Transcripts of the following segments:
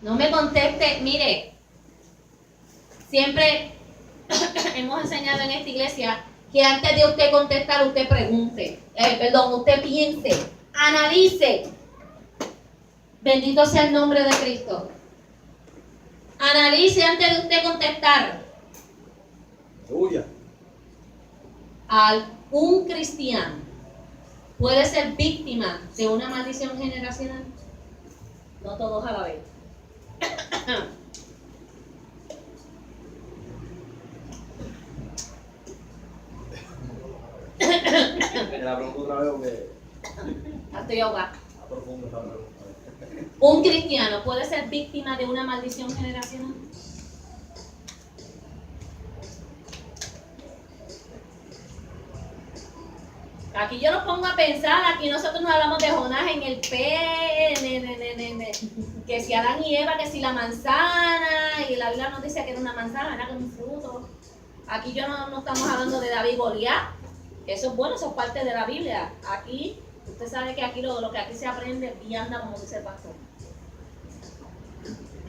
No me conteste, mire, siempre hemos enseñado en esta iglesia que antes de usted contestar, usted pregunte, usted piense, analice. Bendito sea el nombre de Cristo. Analice antes de usted contestar. Aleluya. Un cristiano puede ser víctima de una maldición generacional. No todos a la vez. La pregunta otra vez porque Estoy ahogada. está profundo esta pregunta. ¿Un cristiano puede ser víctima de una maldición generacional? Aquí yo los pongo a pensar, aquí nosotros no hablamos de Jonás en el pene, que si Adán y Eva, que si la manzana, y la Biblia nos dice que era una manzana, era con un fruto. Aquí yo no estamos hablando de David y Goliat, eso es bueno, eso es parte de la Biblia. Aquí, usted sabe que aquí lo que aquí se aprende y anda como dice el pastor.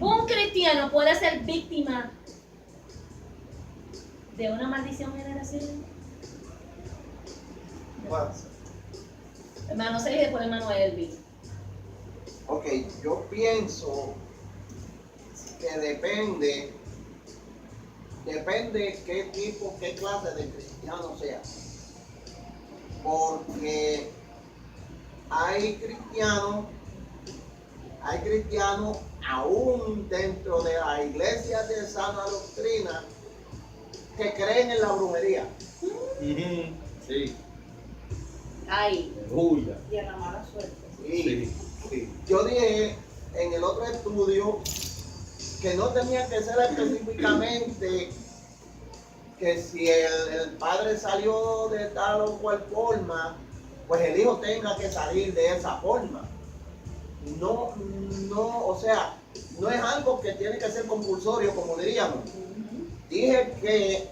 Un cristiano puede ser víctima de una maldición generacional. Bueno, Hermano Sergio y después hermano Elvis. ok, yo pienso que depende qué tipo, qué clase de cristiano sea. Porque hay cristianos aún dentro de la iglesia de sana doctrina que creen en la brujería. Sí. Ay. Aleluya. Y a la mala suerte. Sí. Yo dije en el otro estudio que no tenía que ser específicamente que si el padre salió de tal o cual forma, pues el hijo tenga que salir de esa forma. No, o sea, no es algo que tiene que ser compulsorio, como diríamos. Dije que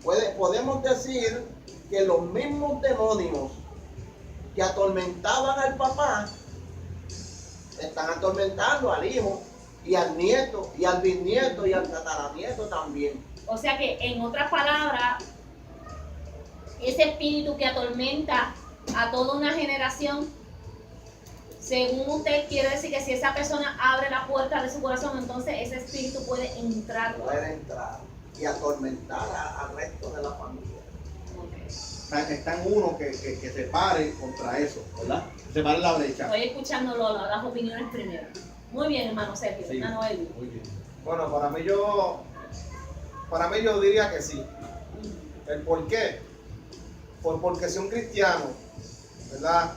podemos decir que los mismos demonios que atormentaban al papá están atormentando al hijo y al nieto y al bisnieto y al tataranieto también. O sea que, en otras palabras, ese espíritu que atormenta a toda una generación, según usted, quiere decir que si esa persona abre la puerta de su corazón, entonces ese espíritu puede entrar. Puede entrar y atormentar al resto de la familia. Está en uno que se pare contra eso, ¿verdad? Se pare la brecha. Estoy escuchando las opiniones primero. Muy bien, hermano Sergio. Sí. Hermano Elvis. Muy bien. Bueno, para mí yo diría que sí. ¿El por qué? Porque si un cristiano, ¿verdad?,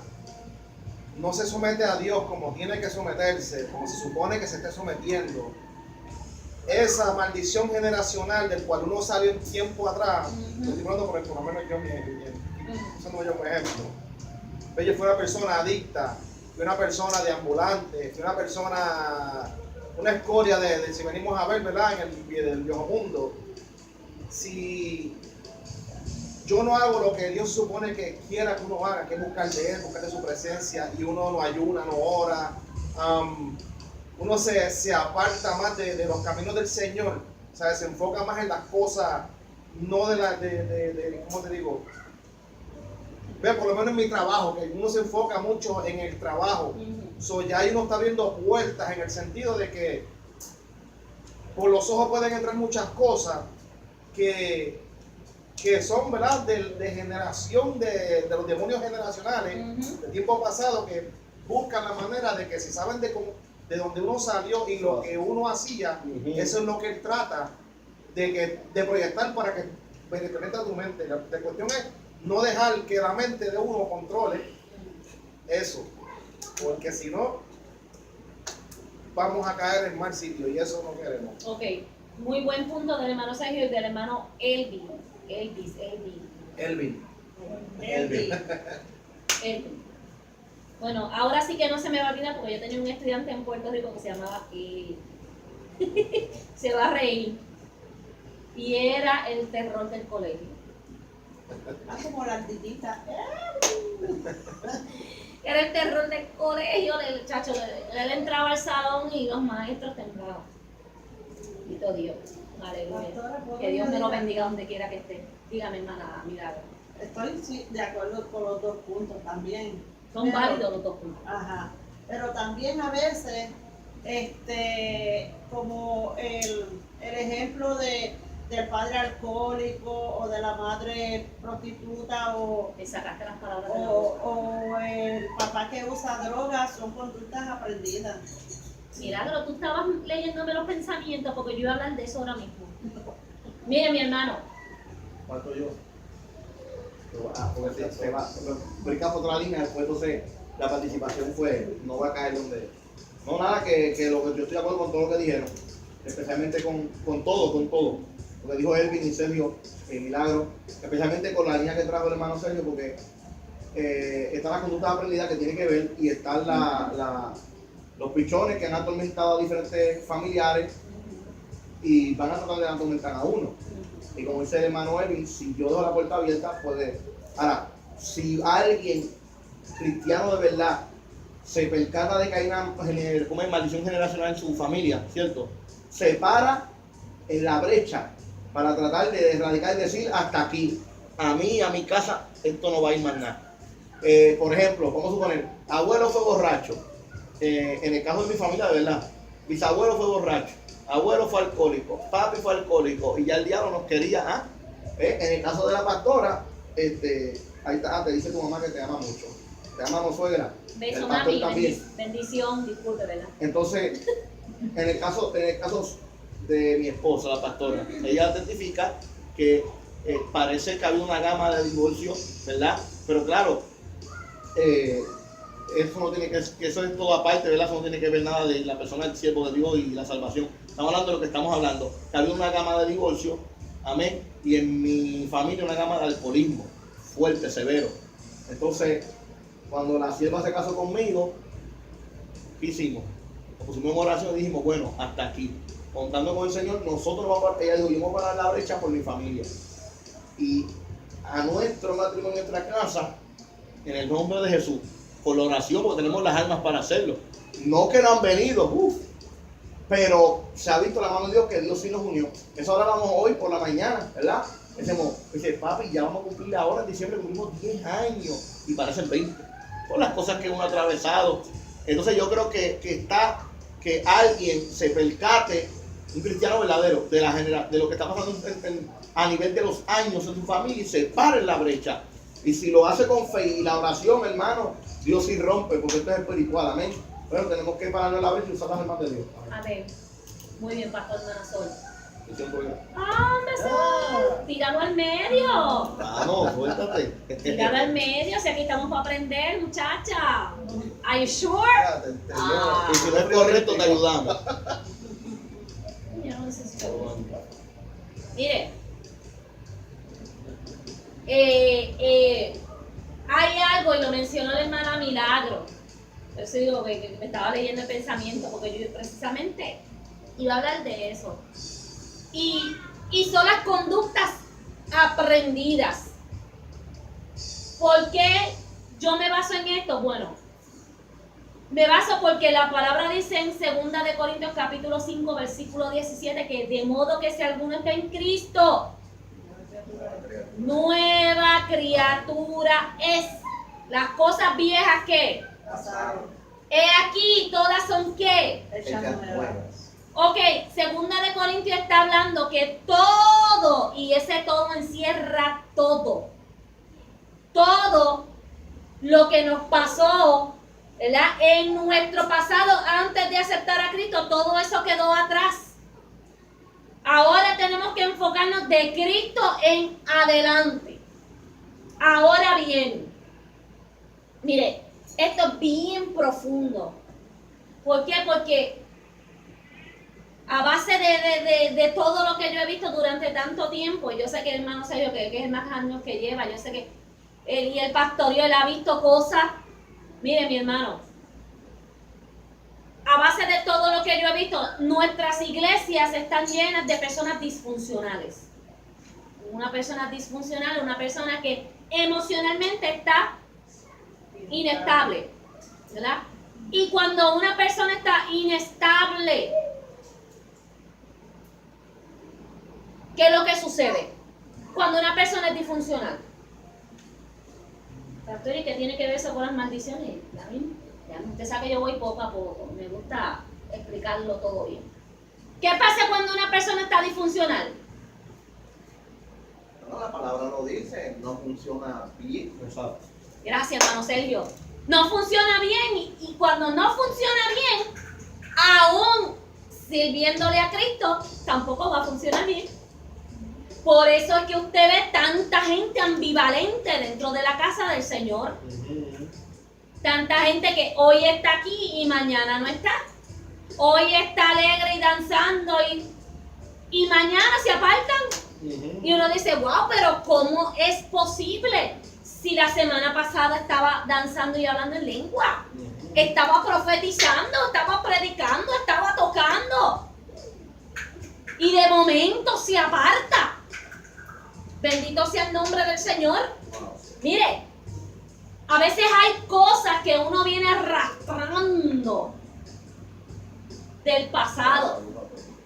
no se somete a Dios como tiene que someterse, como se supone que se esté sometiendo, esa maldición generacional del cual uno salió un tiempo atrás, estoy hablando por lo menos yo, eso no yo por ejemplo, yo fui una persona adicta, fui una persona deambulante, fui una persona, una escoria de si venimos a ver, ¿verdad?, en el viejo mundo. Si yo no hago lo que Dios supone que quiera que uno haga, que es buscar de Él, buscar de su presencia, y uno no ayuna, no ora, uno se aparta más de los caminos del Señor, o sea, se enfoca más en las cosas, no ¿cómo te digo? Ve, por lo menos en mi trabajo, que uno se enfoca mucho en el trabajo, ya ahí uno está viendo puertas en el sentido de que por los ojos pueden entrar muchas cosas que son, ¿verdad?, de generación de los demonios generacionales, de tiempo pasado, que buscan la manera de que si saben de donde uno salió y lo que uno hacía, eso es lo que él trata de proyectar para que penetre tu mente. La cuestión es no dejar que la mente de uno controle eso, porque si no, vamos a caer en mal sitio y eso no queremos. Ok, muy buen punto del hermano Sergio y del hermano Elvis. Elvin. Bueno, ahora sí que no se me va a olvidar porque yo tenía un estudiante en Puerto Rico que se llamaba se va a reír, y era el terror del colegio. Como la ardillita. Era el terror del colegio, el chacho. Él entraba al salón y los maestros temblaban. Bendito Dios. Aleluya. Que Dios me lo bendiga donde quiera que esté. Dígame, hermana Milagro. Estoy sí, de acuerdo con los dos puntos también. Son válidos los dos puntos. Ajá. Pero también a veces, como el ejemplo del padre alcohólico o de la madre prostituta Me sacaste las palabras de la boca. o el papá que usa drogas, son conductas aprendidas. Milagro, tú estabas leyéndome los pensamientos porque yo iba a hablar de eso ahora mismo. Mire, mi hermano. ¿Cuánto yo? Porque se va, brincamos otra línea, después entonces la participación fue, no va a caer donde. No, nada, que lo que yo estoy de acuerdo con todo lo que dijeron, especialmente con todo. Lo que dijo Elvin y Sergio, Milagro, especialmente con la línea que trajo el hermano Sergio, porque está la conducta aprendida que tiene que ver y están los pichones que han atormentado a diferentes familiares y van a tratar de atormentar a uno. Y como dice el hermano Elvin, si yo dejo la puerta abierta, puede. Ahora, si alguien cristiano de verdad se percata de que hay una maldición generacional en su familia, ¿cierto? Se para en la brecha para tratar de erradicar y decir hasta aquí. A mí, a mi casa, esto no va a ir más nada. Por ejemplo, vamos a suponer, abuelo fue borracho. En el caso de mi familia, de verdad, bisabuelo fue borracho. Abuelo fue alcohólico, papi fue alcohólico y ya el diablo nos quería. En el caso de la pastora, ahí está, te dice tu mamá que te ama mucho. Te amamos, suegra. Beso, El pastor mami, también. bendición, disculpe, ¿verdad? Entonces, en el caso de mi esposa, la pastora, ella testifica que parece que había una gama de divorcio, ¿verdad? Pero claro, eso no tiene que eso es todo aparte, ¿verdad? Eso no tiene que ver nada de la persona del siervo de Dios y la salvación. Estamos hablando de lo que estamos hablando. Que había una gama de divorcio, amén, y en mi familia una gama de alcoholismo fuerte, severo. Entonces, cuando la sierva se casó conmigo, ¿qué hicimos? Nos pusimos en oración y dijimos, bueno, hasta aquí. Contando con el Señor, nosotros vamos a, ella dijo, yo voy a parar la brecha por mi familia. Y a nuestro matrimonio, en nuestra casa, en el nombre de Jesús, por la oración, porque tenemos las armas para hacerlo. No que no han venido, pero se ha visto la mano de Dios, que Dios sí nos unió. Eso ahora vamos hoy por la mañana, ¿verdad? Dice, papi, ya vamos a cumplir ahora en diciembre, cumplimos 10 años y parecen 20. Por las cosas que uno ha atravesado. Entonces yo creo que alguien se percate, un cristiano verdadero, de lo que está pasando a nivel de los años en su familia y se pare en la brecha. Y si lo hace con fe y la oración, hermano, Dios sí rompe, porque esto es espiritual, amén. Pero tenemos que pararnos en la brecha y usar las armas de Dios. Amén. Muy bien, pastor Manasol. ¡Ah, Sol! ¡Tíralo al medio! Vamos, suéltate. Tíralo al medio, si aquí estamos para aprender, muchacha. ¿Are you sure? Y si no es correcto, te ayudamos. Yo no necesito. Mire, hay algo, y lo mencionó la hermana Milagro. Yo sí digo que me estaba leyendo el pensamiento, porque yo precisamente iba a hablar de eso. Y son las conductas aprendidas. ¿Por qué yo me baso en esto? Bueno, me baso porque la palabra dice en 2 de Corintios capítulo 5 versículo 17 que de modo que si alguno está en Cristo, nueva criatura es. Las cosas viejas que he aquí, todas son ¿qué? Ok, 2 de Corintios está hablando que todo, y ese todo encierra todo lo que nos pasó, ¿verdad? En nuestro pasado, antes de aceptar a Cristo, todo eso quedó atrás. Ahora tenemos que enfocarnos de Cristo en adelante. Ahora bien, mire, esto es bien profundo. ¿Por qué? Porque a base de todo lo que yo he visto durante tanto tiempo, yo sé que el hermano Sergio, que es el más años que lleva, yo sé que él y el pastorio, él ha visto cosas. Mire, mi hermano, a base de todo lo que yo he visto, nuestras iglesias están llenas de personas disfuncionales. Una persona disfuncional, una persona que emocionalmente está inestable, ¿verdad? Y cuando una persona está inestable, ¿qué es lo que sucede? Cuando una persona es disfuncional. Pastor, ¿y qué tiene que ver eso con las maldiciones? Ya usted sabe que yo voy poco a poco, me gusta explicarlo todo bien. ¿Qué pasa cuando una persona está disfuncional? No, la palabra lo dice, no funciona bien. Exacto. Gracias, hermano Sergio. No funciona bien y cuando no funciona bien, aún sirviéndole a Cristo, tampoco va a funcionar bien. Por eso es que usted ve tanta gente ambivalente dentro de la casa del Señor. Tanta gente que hoy está aquí y mañana no está. Hoy está alegre y danzando y mañana se apartan. Y uno dice, wow, pero ¿cómo es posible? Si la semana pasada estaba danzando y hablando en lengua. Estaba profetizando, estaba predicando, estaba tocando. Y de momento se aparta. Bendito sea el nombre del Señor. Mire, a veces hay cosas que uno viene arrastrando del pasado.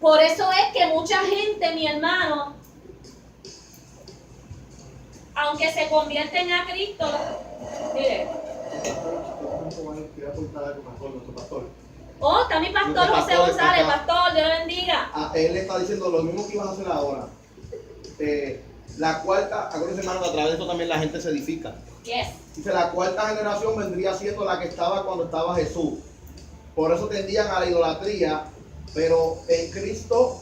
Por eso es que mucha gente, mi hermano, aunque se convierten a Cristo, mire. Oh, está mi pastor José González, pastor, Dios lo bendiga. Él le está diciendo lo mismo que ibas a hacer ahora. La cuarta, acuérdense hermano, que a través de esto también la gente se edifica. Yes. Dice, la cuarta generación vendría siendo la que estaba cuando estaba Jesús. Por eso tendían a la idolatría, pero en Cristo,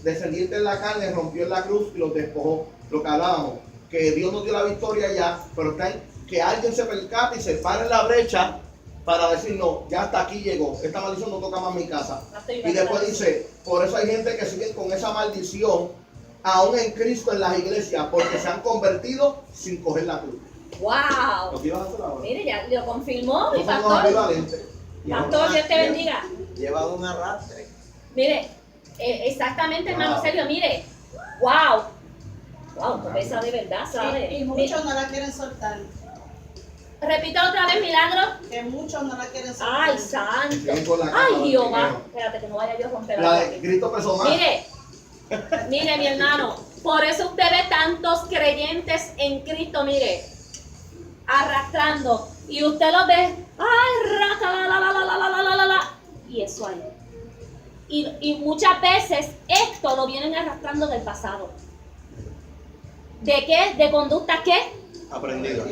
descendiente en la carne, rompió en la cruz y los despojó. Lo que hablábamos, que Dios nos dio la victoria ya, pero está en que alguien se percate y se pare en la brecha para decir, no, ya hasta aquí llegó, esta maldición no toca más mi casa. Y después dice, por eso hay gente que sigue con esa maldición, aún en Cristo en las iglesias, porque se han convertido sin coger la cruz. ¡Wow! ¿Lo que ibas a hacer ahora? Mire, ya lo confirmó mi No somos pastor. ambivalentes. Pastor, Dios te bendiga. Lleva un arrastre. Mire, exactamente, hermano Wow. Sergio, mire. ¡Wow! ¡Wow! Tú pesa de verdad, ¿sabes? Y muchos no la quieren soltar. Repito otra vez, milagro. Que muchos no la quieren soltar. ¡Ay, santo! Siguen con la capa ¡Ay, del Jehová! primero. Espérate, que no vaya yo a romper La algo de aquí. Cristo pesó más. Mire, mi hermano, por eso usted ve tantos creyentes en Cristo, mire, arrastrando, y usted los ve, ay, raca, la, y eso ahí. Y muchas veces esto lo vienen arrastrando del pasado. ¿De qué? ¿De conductas qué? Aprendido.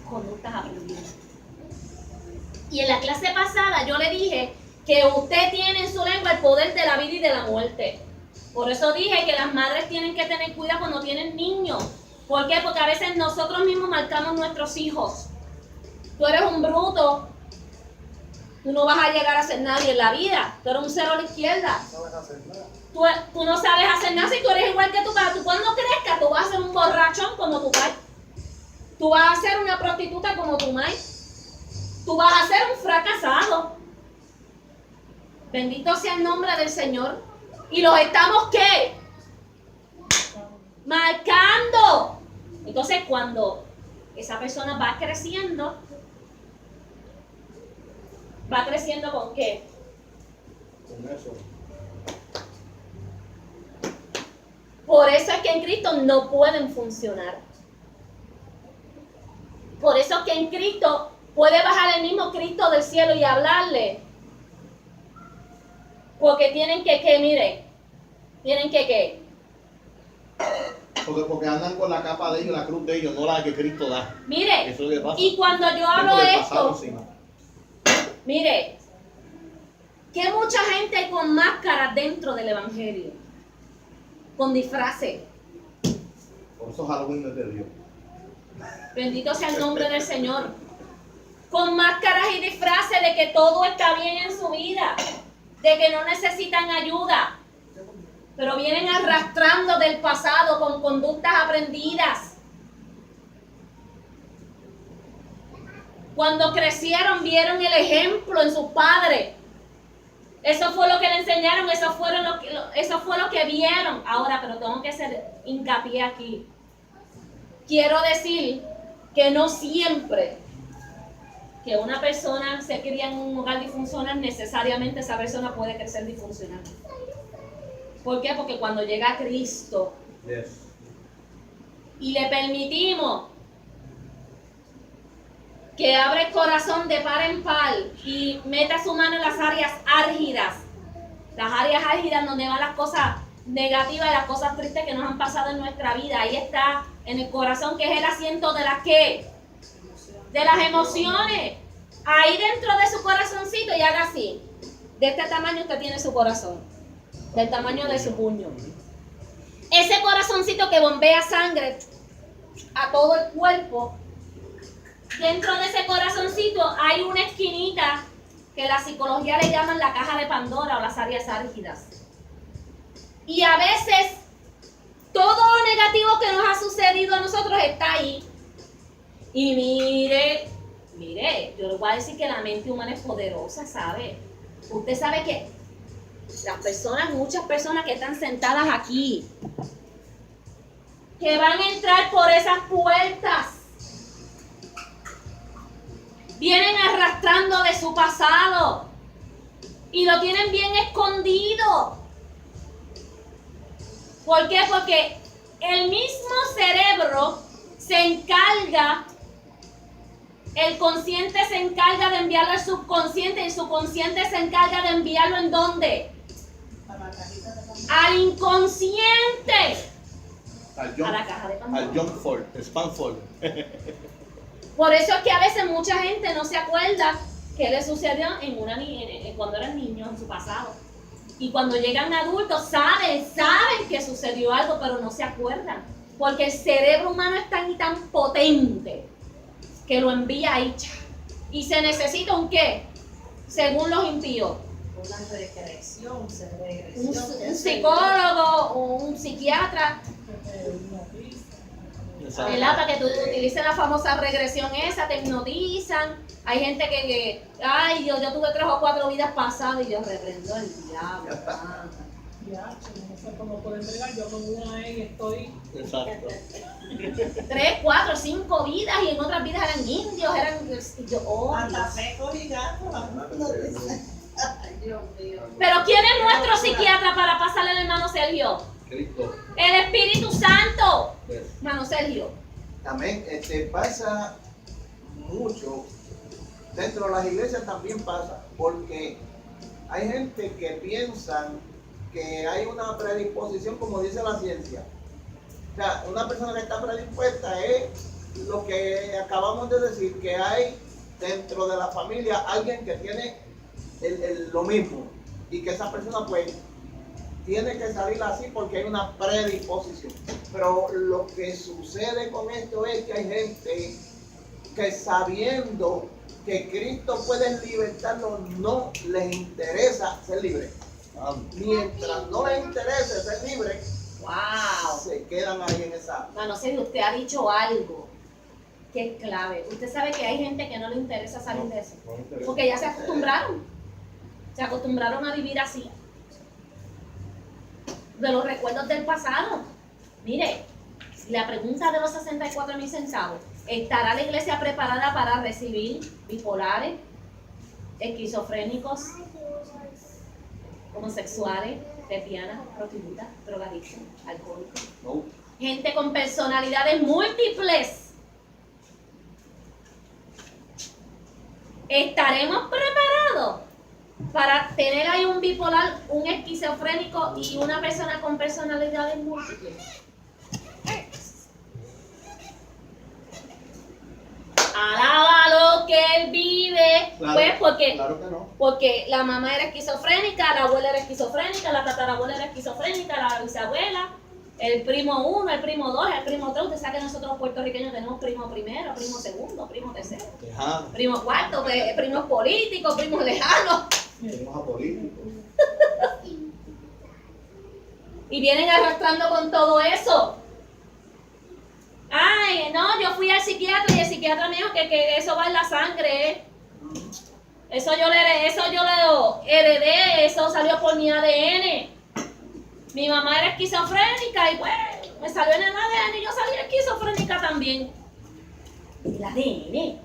Conductas aprendidas. Y en la clase pasada yo le dije que usted tiene en su lengua el poder de la vida y de la muerte. Por eso dije que las madres tienen que tener cuidado cuando tienen niños. ¿Por qué? Porque a veces nosotros mismos marcamos nuestros hijos. Tú eres un bruto, tú no vas a llegar a ser nadie en la vida. Tú eres un cero a la izquierda. No sabes hacer nada. Tú no sabes hacer nada si tú eres igual que tu padre. Tú cuando crezcas, tú vas a ser un borrachón como tu padre. Tú vas a ser una prostituta como tu madre. Tú vas a ser un fracasado. Bendito sea el nombre del Señor. Y los estamos, ¿qué? Marcando. Entonces, cuando esa persona va creciendo ¿con qué? Con eso. Por eso es que en Cristo no pueden funcionar. Por eso es que en Cristo puede bajar el mismo Cristo del cielo y hablarle. Porque tienen que, mire, tienen que, ¿qué? Porque andan con la capa de ellos, la cruz de ellos, no la que Cristo da. Mire, Eso es lo que pasa. y cuando yo hablo Porque de el pasado esto, encima. mire, que mucha gente con máscaras dentro del Evangelio, con disfraces. Por eso Halloween no es de Dios. Bendito sea el nombre del Señor. Con máscaras y disfraces de que todo está bien en su vida, de que no necesitan ayuda, pero vienen arrastrando del pasado con conductas aprendidas. Cuando crecieron vieron el ejemplo en sus padres Eso fue lo que le enseñaron, eso fue lo que vieron. Ahora, pero tengo que hacer hincapié aquí. Quiero decir que no siempre que una persona se cría en un hogar disfuncional, necesariamente esa persona puede crecer disfuncional. ¿Por qué? Porque cuando llega Cristo y le permitimos que abra el corazón de par en par y meta su mano en las áreas álgidas donde van las cosas negativas y las cosas tristes que nos han pasado en nuestra vida. Ahí está, en el corazón, que es el asiento de las ¿qué? De las emociones. Ahí dentro de su corazoncito, y haga así. De este tamaño usted tiene su corazón. Del tamaño de su puño. Ese corazoncito que bombea sangre a todo el cuerpo. Dentro de ese corazoncito hay una esquinita que la psicología le llaman la caja de Pandora o las áreas álgidas. Y a veces todo lo negativo que nos ha sucedido a nosotros está ahí. Y mire, yo les voy a decir que la mente humana es poderosa, ¿sabe? Usted sabe que muchas personas que están sentadas aquí, que van a entrar por esas puertas, vienen arrastrando de su pasado y lo tienen bien escondido. ¿Por qué? Porque el mismo cerebro se encarga, el consciente se encarga de enviarlo al subconsciente y el subconsciente se encarga de enviarlo ¿en dónde? Al inconsciente. A la caja de Pandora. Al junk folder, spam folder. Por eso es que a veces mucha gente no se acuerda qué le sucedió cuando eran niños en su pasado. Y cuando llegan adultos saben que sucedió algo, pero no se acuerdan. Porque el cerebro humano es tan potente que lo envía ahí. Y se necesita un ¿qué? Según los impíos. Una regresión, Un psicólogo, un psiquiatra. ¿Verdad? Para que tú utilices la famosa regresión esa, te hipnotizan. Hay gente que ay Dios, yo tuve 3 o 4 vidas pasadas y yo reprendo el diablo. Ya, no sé cómo pueden bregar, yo con una y estoy... Exacto. 3, 4, 5 vidas y en otras vidas eran indios, Hasta pecos y gatos. Ay, Dios mío. Pero ¿quién es nuestro psiquiatra para pasarle al hermano Sergio? Cristo. El Espíritu Santo. Yes. Hermano Sergio. Amén. Pasa mucho. Dentro de las iglesias también pasa, porque hay gente que piensan que hay una predisposición, como dice la ciencia. O sea, una persona que está predispuesta es lo que acabamos de decir, que hay dentro de la familia alguien que tiene lo mismo y que esa persona pues tiene que salir así porque hay una predisposición. Pero lo que sucede con esto es que hay gente que sabiendo que Cristo puede libertarlos, no les interesa ser libre. Mientras no les interese ser libre, Wow. se quedan ahí en esa. Hermano Sergio, usted ha dicho algo que es clave. Usted sabe que hay gente que no le interesa salir de eso. Porque ya se acostumbraron. Se acostumbraron a vivir así. De los recuerdos del pasado. Mire, la pregunta de los 64,000 centavos. ¿Estará la iglesia preparada para recibir bipolares, esquizofrénicos, homosexuales, lesbianas, prostitutas, drogadictos, alcohólicos? No. Gente con personalidades múltiples. ¿Estaremos preparados para tener ahí un bipolar, un esquizofrénico y una persona con personalidades múltiples? Alaba lo que él vive. Claro, Pues porque, claro que no. porque la mamá era esquizofrénica, la abuela era esquizofrénica, la tatarabuela era esquizofrénica, la bisabuela, el primo 1, el primo 2, el primo 3. Usted sabe que nosotros puertorriqueños tenemos primo primero, primo segundo, primo tercero, Ajá. primo cuarto, primos políticos, primos lejanos. Tenemos a políticos. Y vienen arrastrando con todo eso. Ay, no, yo fui al psiquiatra y el psiquiatra me dijo que eso va en la sangre. Eso yo lo heredé, eso salió por mi ADN. Mi mamá era esquizofrénica y pues me salió en el ADN y yo salí esquizofrénica también. El ADN.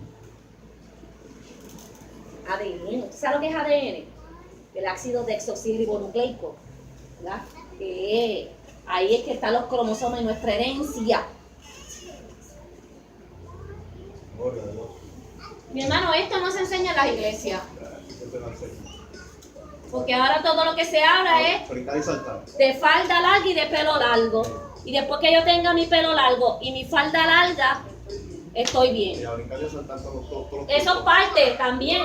ADN. ¿Sabes lo que es ADN? El ácido desoxirribonucleico, ¿verdad? Ahí es que están los cromosomas en nuestra herencia. Mi hermano, esto no se enseña en las iglesias. Porque ahora todo lo que se habla es Brincar y saltar. de falda larga y de pelo largo. Y después que yo tenga mi pelo largo y mi falda larga, estoy bien. Y a brincar y a saltar todos los Eso es parte también,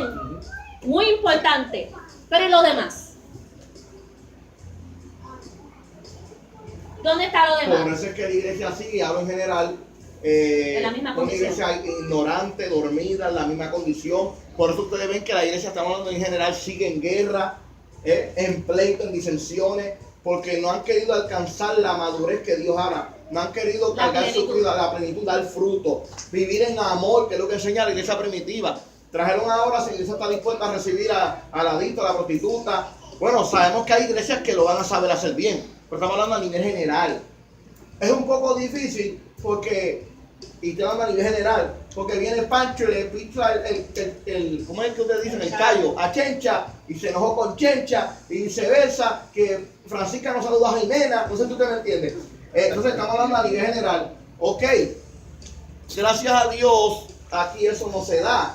muy importante. Pero ¿y lo demás? ¿Dónde está lo Por demás? eso es que la iglesia sigue, hablo en general, En la misma una condición. iglesia ignorante, dormida, en la misma condición. Por eso ustedes ven que la iglesia, estamos hablando en general, sigue en guerra, en pleito, en disensiones, porque no han querido alcanzar la madurez que Dios habla. No han querido La cargar su plenitud. vida, la plenitud, dar fruto, vivir en amor, que es lo que enseña la iglesia primitiva. Trajeron ahora, si la iglesia está dispuesta a recibir al adicto, a la prostituta. Bueno, sabemos que hay iglesias que lo van a saber hacer bien, pero estamos hablando a nivel general. Es un poco difícil porque, y te hablo a nivel general, porque viene Pancho y le picha ¿cómo es que ustedes dicen? El callo a Chencha, y se enojó con Chencha, y viceversa, que Francisca no saludó a Jimena, no sé si usted me entiende. Entonces estamos hablando a nivel general. Ok, gracias a Dios, aquí eso no se da.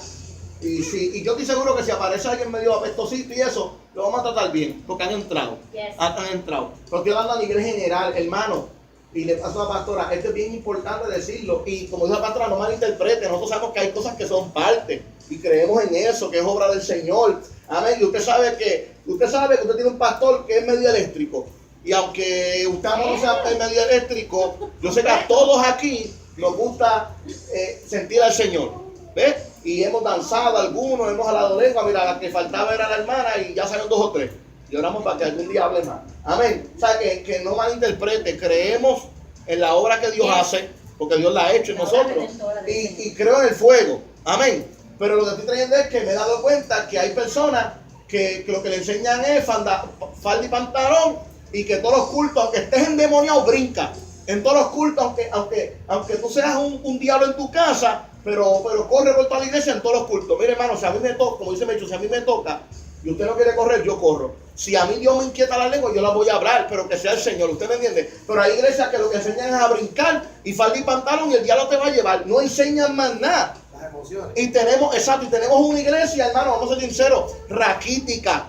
Y yo estoy seguro que si aparece alguien medio apestosito y eso, lo vamos a tratar bien, porque han entrado. Yes. Han entrado. Pero estoy hablando a nivel general, hermano. Y le paso a la pastora, esto es bien importante decirlo. Y como dijo la pastora, no malinterprete. Nosotros sabemos que hay cosas que son parte. Y creemos en eso, que es obra del Señor. Amén. Y usted sabe que usted tiene un pastor que es medio eléctrico. Y aunque usted no sea medio eléctrico, yo sé que a todos aquí nos gusta sentir al Señor. ¿Ves? Y hemos danzado algunos, hemos jalado lengua. Mira, la que faltaba era la hermana y ya salieron 2 o 3. Y oramos para que algún día hable más. Amén. O sea, que no malinterprete. Creemos en la obra que Dios hace, porque Dios la ha hecho en nosotros. Y creo en el fuego. Amén. Pero lo que estoy trayendo es que me he dado cuenta que hay personas que lo que le enseñan es falda y pantalón, y que todos los cultos, aunque estés endemoniado, brinca. En todos los cultos, aunque tú seas un diablo en tu casa, pero corre por toda la iglesia en todos los cultos. Mire, hermano, si a mí me toca, como dice Mecho, si a mí me toca y usted no quiere correr, yo corro. Si a mí Dios me inquieta la lengua, yo la voy a hablar, pero que sea el Señor. ¿Usted me entiende? Pero hay iglesias que lo que enseñan es a brincar y falda y pantalón, y el diablo te va a llevar. No enseñan más nada. Las emociones. Y tenemos una iglesia, hermano, vamos a ser sinceros, raquítica.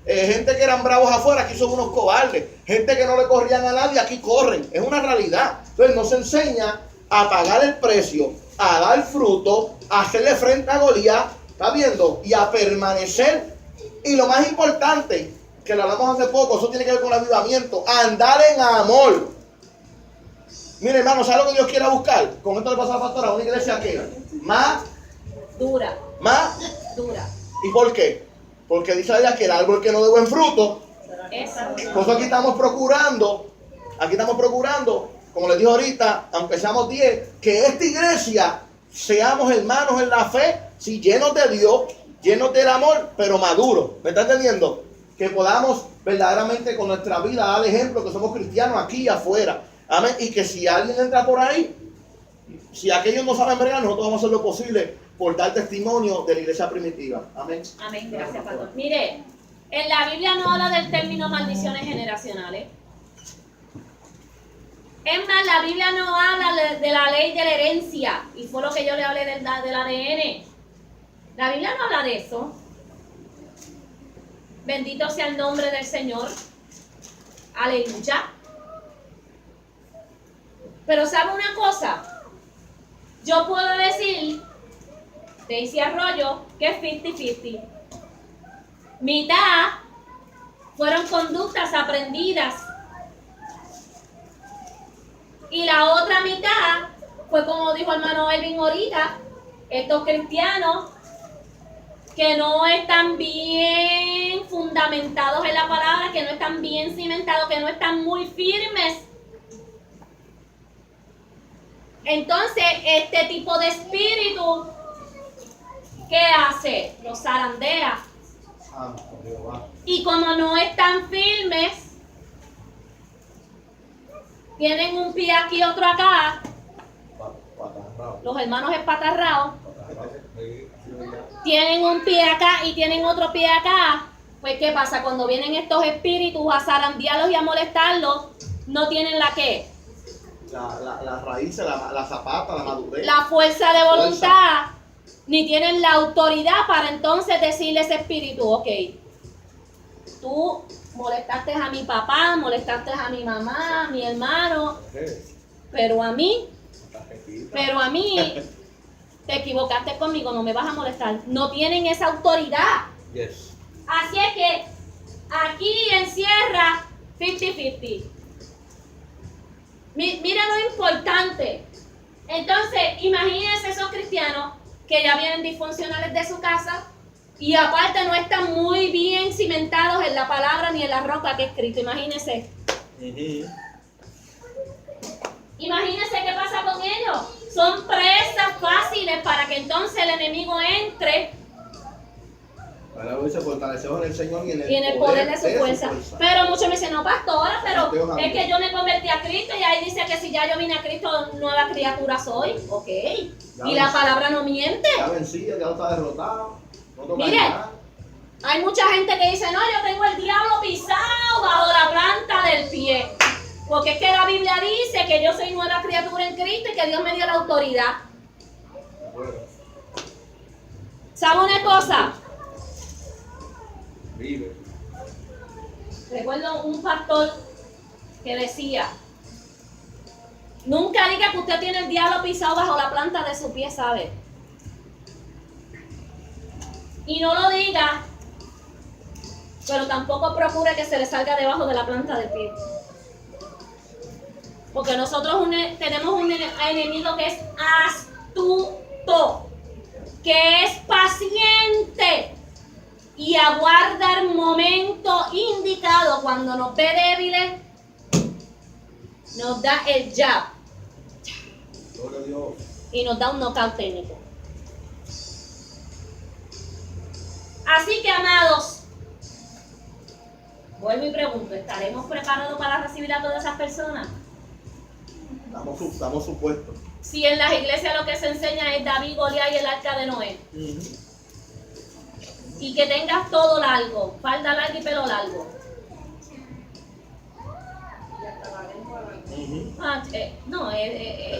Gente que eran bravos afuera, aquí son unos cobardes. Gente que no le corrían a nadie, aquí corren. Es una realidad. Entonces nos enseña a pagar el precio, a dar fruto, a hacerle frente a Goliat, ¿está viendo? Y a permanecer. Y lo más importante, que lo hablamos hace poco, eso tiene que ver con el avivamiento, andar en amor. Mire, hermano, ¿sabe lo que Dios quiere buscar? Con esto le pasa a la pastora, una iglesia que más. Dura. ¿Y por qué? Porque dice ella que el árbol que no dé buen fruto. Eso. Por eso aquí estamos procurando, como les digo ahorita, aunque seamos 10, que esta iglesia seamos hermanos en la fe, sí, llenos de Dios, llenos del amor, pero maduros. ¿Me está entendiendo? Que podamos verdaderamente con nuestra vida dar ejemplo que somos cristianos aquí y afuera. Amén. Y que si alguien entra por ahí, si aquellos no saben bregar, nosotros vamos a hacer lo posible por dar testimonio de la iglesia primitiva. Amén. Amén, gracias, pastor. Mire, en la Biblia no habla del término maldiciones generacionales. Es más, la Biblia no habla de la ley de la herencia. Y fue lo que yo le hablé del ADN. La Biblia no habla de eso. Bendito sea el nombre del Señor. Aleluya. Pero ¿sabe una cosa? Yo puedo decir, Daisy Arroyo, que es 50-50. Mitad fueron conductas aprendidas. Y la otra mitad fue, como dijo el hermano Elvin ahorita, estos cristianos que no están bien fundamentados en la palabra, que no están bien cimentados, que no están muy firmes. Entonces, este tipo de espíritu ¿qué hace? Los zarandea. Santo Jehová. Y como no están firmes, tienen un pie aquí y otro acá, Patarrao. los hermanos espatarrados, Patarrao. tienen un pie acá y tienen otro pie acá, pues ¿qué pasa? Cuando vienen estos espíritus a zarandearlos y a molestarlos, no tienen la ¿qué? La raíz, la zapata, la madurez. La fuerza de voluntad, ni tienen la autoridad para entonces decirle a ese espíritu, ok, tú molestaste a mi papá, molestaste a mi mamá, a mi hermano, pero a mí te equivocaste conmigo, no me vas a molestar. No tienen esa autoridad. Yes. Así es que aquí encierra 50-50. Mira lo importante. Entonces, imagínense esos cristianos que ya vienen disfuncionales de su casa y aparte no están muy bien cimentados en la palabra ni en la roca que es escrito. Imagínense. Imagínense qué pasa con ellos. Son presas fáciles para que entonces el enemigo entre Ahora dice fortaleceos en el Señor y en el poder de su fuerza. Pero muchos me dicen, no, pastora, pero es que yo me convertí a Cristo y ahí dice que si ya yo vine a Cristo, nueva criatura soy. Ok. Y la palabra no miente. Ya vencido, ya no está derrotado. No toca Mire, nada. hay mucha gente que dice, no, yo tengo el diablo pisado bajo la planta del pie. Porque es que la Biblia dice que yo soy nueva criatura en Cristo y que Dios me dio la autoridad. ¿Sabe una cosa? Vive. Recuerdo un pastor que decía, nunca diga que usted tiene el diablo pisado bajo la planta de su pie, ¿sabe? Y no lo diga, pero tampoco procure que se le salga debajo de la planta del pie. Porque nosotros tenemos un enemigo que es astuto, que es paciente y aguarda el momento indicado. Cuando nos ve débiles, nos da el jab Gloria a Dios. y nos da un knockout técnico. Así que, amados, vuelvo y pregunto, ¿estaremos preparados para recibir a todas esas personas? Estamos supuestos. Si en las iglesias lo que se enseña es David, Goliat y el arca de Noé, y que tengas todo largo, falda larga y pelo largo.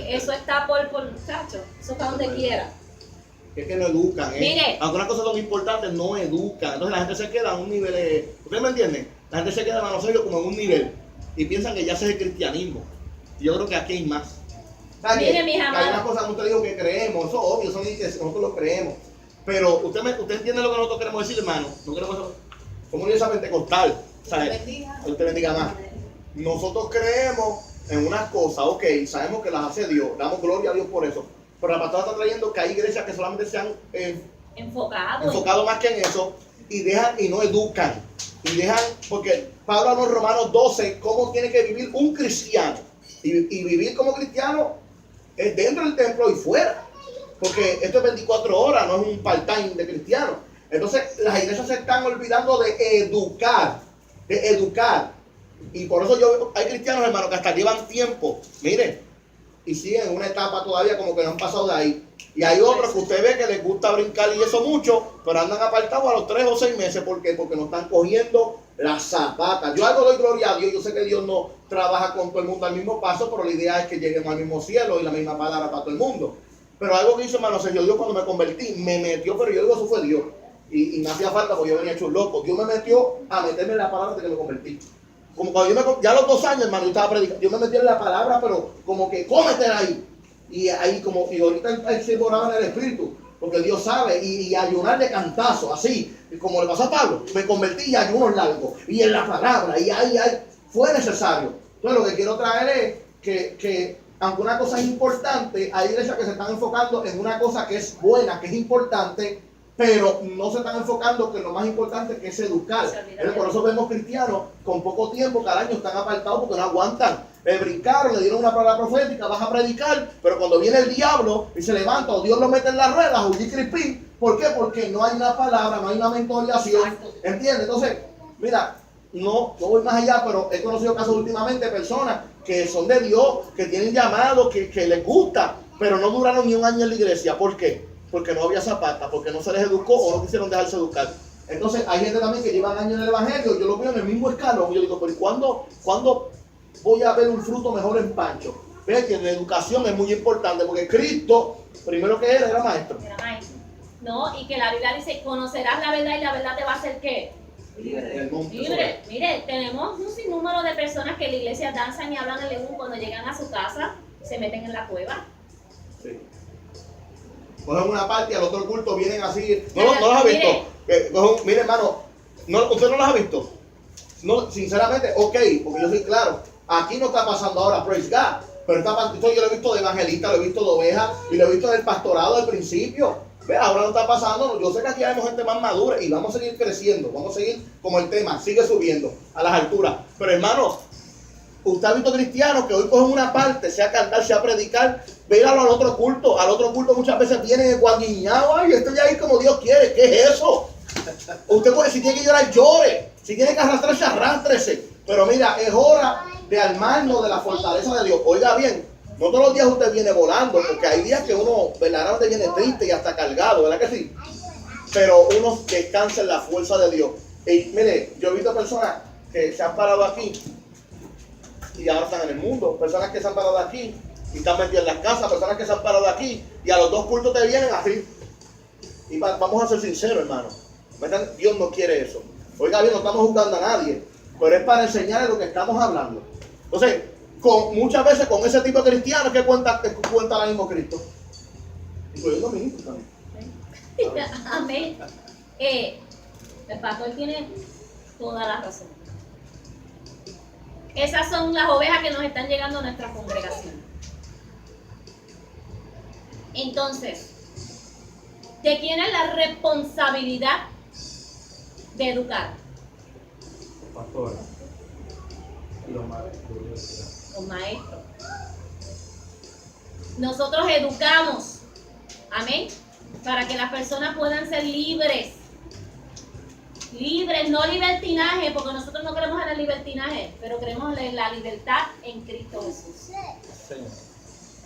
Eso está por chacho, eso está donde quiera. Es que no educan, Mire. Aunque una cosa son importantes, no educan. Entonces la gente se queda a un nivel, ¿ustedes me entienden? La gente se queda en los como en un nivel y piensan que ya ese es el cristianismo. Y yo creo que aquí hay más. Mire, mis hay amados. unas cosas que usted dijo que creemos, eso es obvio, eso es que nosotros lo creemos. Pero usted entiende lo que nosotros queremos decir, hermano. No queremos eso. Como una iglesia pentecostal. ¿Sabes? Dios te bendiga más. Nosotros creemos en unas cosas, ok, sabemos que las hace Dios, damos gloria a Dios por eso. Pero la pastora está trayendo que hay iglesias que solamente se han enfocado más que en eso y dejan y no educan. Y dejan, porque Pablo habló en Romanos 12 cómo tiene que vivir un cristiano. Y vivir como cristiano es dentro del templo y fuera. Porque esto es 24 horas, no es un part-time de cristiano. Entonces las iglesias se están olvidando de educar. Y por eso hay cristianos, hermanos, que hasta llevan tiempo, miren, y siguen en una etapa todavía como que no han pasado de ahí. Y hay otros que usted ve que les gusta brincar y eso mucho, pero andan apartados a los 3 o 6 meses. ¿Por qué? Porque no están cogiendo las zapatas. Yo algo doy gloria a Dios. Yo sé que Dios no trabaja con todo el mundo al mismo paso, pero la idea es que lleguemos al mismo cielo y la misma palabra para todo el mundo. Pero algo que hizo, hermano Sergio, Dios cuando me convertí, me metió, pero yo digo, eso fue Dios. Y me hacía falta porque yo venía hecho un loco. Dios me metió a meterme en la palabra de que me convertí. Como cuando ya a los 2 años, hermano, yo estaba predicando, yo me metí en la palabra, pero como que cómetela ahí. Y ahí como, y ahorita él se moraba en el espíritu, porque Dios sabe, y ayunar de cantazo, así, como le pasó a Pablo, me convertí y ayunos largos, y en la palabra, y ahí fue necesario. Entonces lo que quiero traer es que aunque una cosa es importante, hay iglesias que se están enfocando en una cosa que es buena, que es importante, pero no se están enfocando que lo más importante que es educar. Por eso vemos cristianos con poco tiempo, cada año están apartados porque no aguantan. Brincaron, le dieron una palabra profética, vas a predicar, pero cuando viene el diablo y se levanta o Dios lo mete en las ruedas, Jully Crispín, ¿Por qué? Porque no hay una palabra, no hay una mentorización. Exacto. ¿Entiendes? Entonces, mira, no voy más allá, pero he conocido casos últimamente de personas que son de Dios, que tienen llamado, que les gusta, pero no duraron ni un año en la iglesia. ¿Por qué? Porque no había zapata, porque no se les educó o no quisieron dejarse educar. Entonces, hay gente también que llevan años en el evangelio, yo lo veo en el mismo escalón, y yo digo, pero ¿y cuándo voy a ver un fruto mejor en Pancho? Ve que la educación es muy importante, porque Cristo, primero que él, era maestro. Mira, maestro. No, y que la Biblia dice, conocerás la verdad y la verdad te va a hacer ¿qué? El monte Libre. Mire, tenemos un sinnúmero de personas que en la iglesia danzan y hablan en lengua cuando llegan a su casa, se meten en la cueva. Sí. Cogen una parte y al otro culto vienen así. No los has visto. Mire, hermano, ¿usted no los ha visto? No, sinceramente, ok, porque yo soy claro. Aquí no está pasando ahora, praise God. Pero esto yo lo he visto de evangelista, lo he visto de oveja y lo he visto del pastorado al principio. Ve, ahora no está pasando. Yo sé que aquí hay gente más madura y vamos a seguir creciendo. Vamos a seguir como el tema, sigue subiendo a las alturas. Pero hermano, usted ha visto cristianos que hoy cogen una parte, sea cantar, sea predicar, véalo al otro culto. Al otro culto muchas veces vienen guanguiñados. Ay, estoy ahí como Dios quiere. ¿Qué es eso? Usted puede, si tiene que llorar, llore. Si tiene que arrastrarse, arrástrese. Pero mira, es hora de armarnos de la fortaleza de Dios. Oiga bien, no todos los días usted viene volando, porque hay días que uno verdaderamente viene triste y hasta cargado, ¿verdad que sí? Pero uno descansa en la fuerza de Dios. Y mire, yo he visto personas que se han parado aquí y ahora están en el mundo. Personas que se han parado aquí y están metidas en las casas. Personas que se han parado aquí y a los dos cultos te vienen así. Y vamos a ser sinceros, hermano. Dios no quiere eso. Oiga bien, no estamos juzgando a nadie, pero es para enseñarles lo que estamos hablando. Entonces, muchas veces con ese tipo de cristianos, ¿qué cuenta ahora mismo Cristo? Incluyendo ministros también. Amén. El pastor tiene toda la razón. Esas son las ovejas que nos están llegando a nuestra congregación. Entonces, ¿de quién es la responsabilidad de educar? Pastor. Los maestros. Los maestros. Nosotros educamos, amén, para que las personas puedan ser libres. Libres, no libertinaje, porque nosotros no creemos en el libertinaje, pero creemos en la libertad en Cristo Jesús.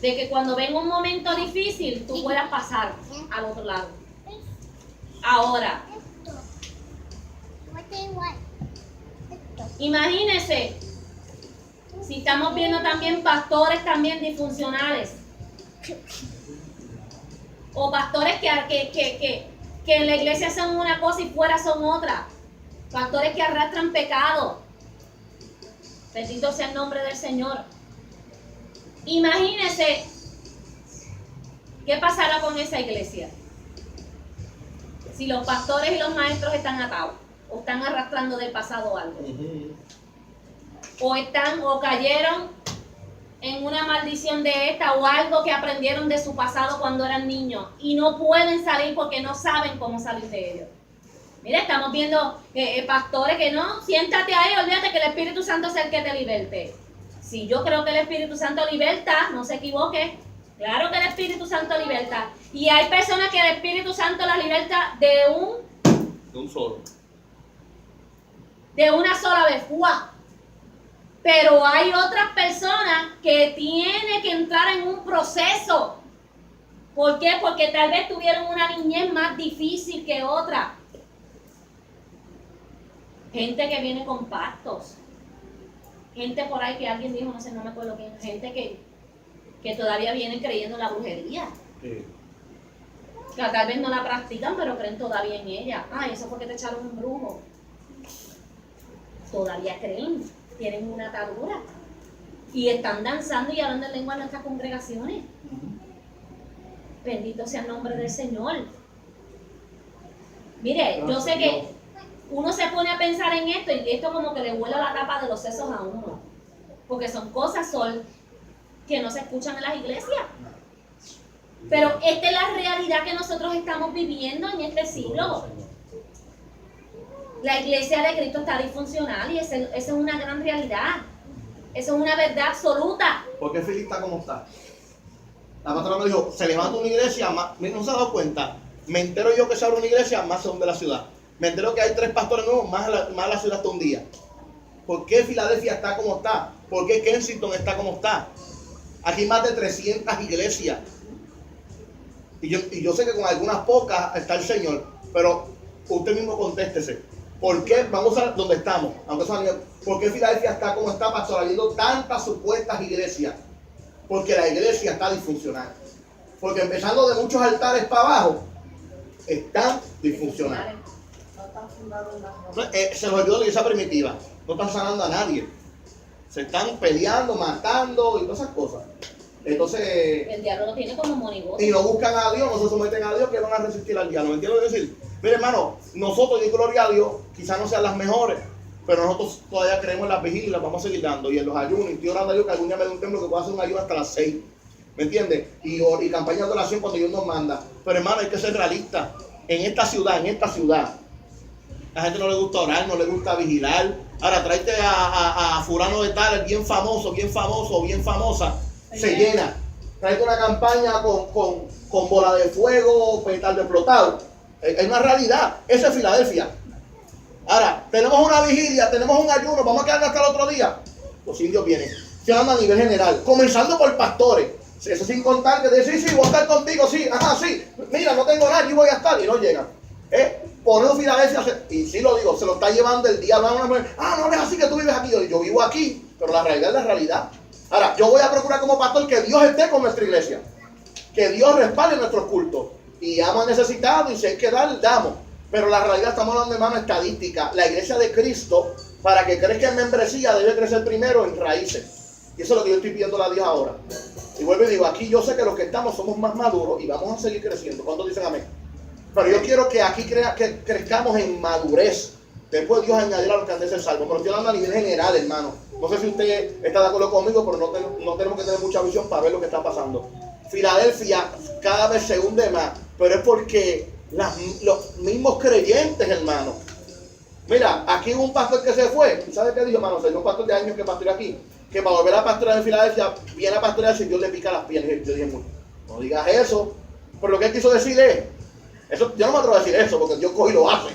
De que cuando venga un momento difícil, tú puedas pasar al otro lado. Ahora, imagínense, si estamos viendo también pastores también disfuncionales, o pastores que en la iglesia son una cosa y fuera son otra, pastores que arrastran pecado. Bendito sea el nombre del Señor. Imagínense qué pasará con esa iglesia si los pastores y los maestros están atados o están arrastrando del pasado algo, o cayeron en una maldición de esta o algo que aprendieron de su pasado cuando eran niños y no pueden salir porque no saben cómo salir de ellos. Mira, estamos viendo pastores que no, siéntate ahí, olvídate que el Espíritu Santo es el que te liberte. Si yo creo que el Espíritu Santo liberta, no se equivoque. Claro que el Espíritu Santo liberta. Y hay personas que el Espíritu Santo las liberta de un solo. De una sola vez. ¡Guau! Pero hay otras personas que tienen que entrar en un proceso. ¿Por qué? Porque tal vez tuvieron una niñez más difícil que otra. Gente que viene con pactos. Gente por ahí que alguien dijo, no me acuerdo quién. Gente que todavía vienen creyendo en la brujería. Sí. Que tal vez no la practican, pero creen todavía en ella. Ay, eso fue que te echaron un brujo. Todavía creen. Tienen una atadura. Y están danzando y hablando en lengua en nuestras congregaciones. Bendito sea el nombre del Señor. Mire, yo sé que uno se pone a pensar en esto y esto como que le vuela la tapa de los sesos a uno. Porque son cosas, que no se escuchan en las iglesias. Pero esta es la realidad que nosotros estamos viviendo en este siglo. La iglesia de Cristo está disfuncional y esa es una gran realidad. Eso es una verdad absoluta. ¿Por qué Filipe está como está? La pastora me dijo, se levanta una iglesia, no se ha dado cuenta Me entero yo que se abre una iglesia, más se hunde la ciudad. Me entero que hay 3 pastores nuevos, más la ciudad está hundida. ¿Por qué Filadelfia está como está? ¿Por qué Kensington está como está? Aquí hay más de 300 iglesias. Y yo sé que con algunas pocas está el Señor, pero usted mismo contéstese. ¿Por qué? Vamos a donde estamos. ¿Por qué Filadelfia está como está, pastor, habiendo tantas supuestas iglesias? Porque la iglesia está disfuncional. Porque empezando de muchos altares para abajo, están disfuncionales. No están fundados en la roca. Se los olvidó la iglesia primitiva. No están sanando a nadie. Se están peleando, matando y todas esas cosas. Entonces, El diablo lo tiene como monigote. y no buscan a Dios, no se someten a Dios, que van a resistir al diablo. ¿Me entiendes lo que decir? Mire, hermano, nosotros, y gloria a Dios, quizás no sean las mejores, pero nosotros todavía creemos en las vigilias y las vamos a seguir dando. Y en los ayunos, y estoy orando a Dios que algún día me dé un templo que pueda hacer un ayuno hasta las 6. ¿Me entiendes? Y campaña de oración cuando Dios nos manda. Pero hermano, hay que ser realista. En esta ciudad, la gente no le gusta orar, no le gusta vigilar. Ahora, tráete a fulano de tal, bien famoso, bien famosa, se llena. Tráete una campaña con bola de fuego, petardo explotado. Es una realidad. Eso es Filadelfia. Ahora, tenemos una vigilia, tenemos un ayuno, vamos a quedar hasta el otro día. Los indios vienen. Se hablan a nivel general, comenzando por pastores. Eso sin contar que dicen, sí, voy a estar contigo, sí, ajá, sí. Mira, no tengo nada, yo voy a estar. Y no llegan. Por eso Filadelfia, y sí lo digo, se lo está llevando el diablo. No es así que tú vives aquí. Yo vivo aquí, pero la realidad es la realidad. Ahora, yo voy a procurar como pastor que Dios esté con nuestra iglesia. Que Dios respalde nuestros cultos. Y hemos necesitado, y si hay que dar, damos. Pero la realidad, estamos hablando, hermano, estadística. La iglesia de Cristo, para que crezca en membresía, debe crecer primero en raíces. Y eso es lo que yo estoy pidiendo a Dios ahora. Y vuelvo y digo, aquí yo sé que los que estamos somos más maduros y vamos a seguir creciendo. ¿Cuántos dicen amén? Pero yo quiero que aquí que crezcamos en madurez. Después Dios añadirá a los que han de ser salvos. Pero estoy hablando a nivel general, hermano. No sé si usted está de acuerdo conmigo, pero no tenemos que tener mucha visión para ver lo que está pasando. Filadelfia cada vez se hunde más, pero es porque los mismos creyentes, hermano. Mira, aquí hubo un pastor que se fue. ¿Y sabe qué dijo, hermano? Sería un pastor de años que pastoreó aquí. Que para volver a pastorear en Filadelfia, viene a pastorear si Dios le pica las piernas. Yo dije, no digas eso. Pero lo que él quiso decir es, eso, yo no me atrevo a decir eso, porque Dios coge y lo hace.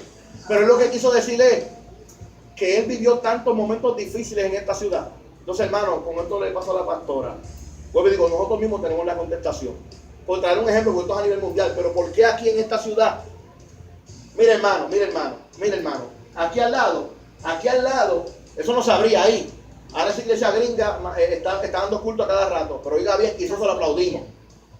Pero lo que quiso decir es que él vivió tantos momentos difíciles en esta ciudad. Entonces, hermano, con esto le pasó a la pastora. Pues digo, nosotros mismos tenemos la contestación. Por traer un ejemplo, porque esto es a nivel mundial, pero ¿por qué aquí en esta ciudad? Mire, hermano. Aquí al lado, eso no se abría ahí. Ahora esa iglesia gringa está dando culto a cada rato. Pero oiga bien, y eso se lo aplaudimos.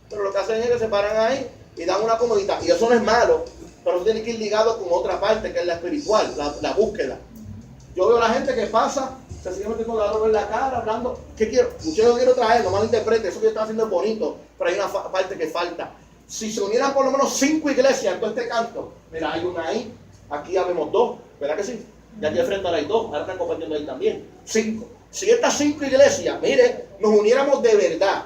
Pero lo que hacen es que se paran ahí y dan una comodita. Y eso no es malo, pero eso tiene que ir ligado con otra parte, que es la espiritual, la búsqueda. Yo veo a la gente que pasa, se sigue metiendo la droga en la cara, hablando. ¿Qué quiero? Yo no quiero traer, no malinterprete, eso que están haciendo es bonito, pero hay una parte que falta. Si se unieran por lo menos 5 iglesias en todo este canto, mira, hay una ahí, aquí ya vemos 2, ¿verdad que sí? Y aquí al frente ahora hay 2, ahora están compartiendo ahí también, 5. Si estas 5 iglesias, mire, nos uniéramos de verdad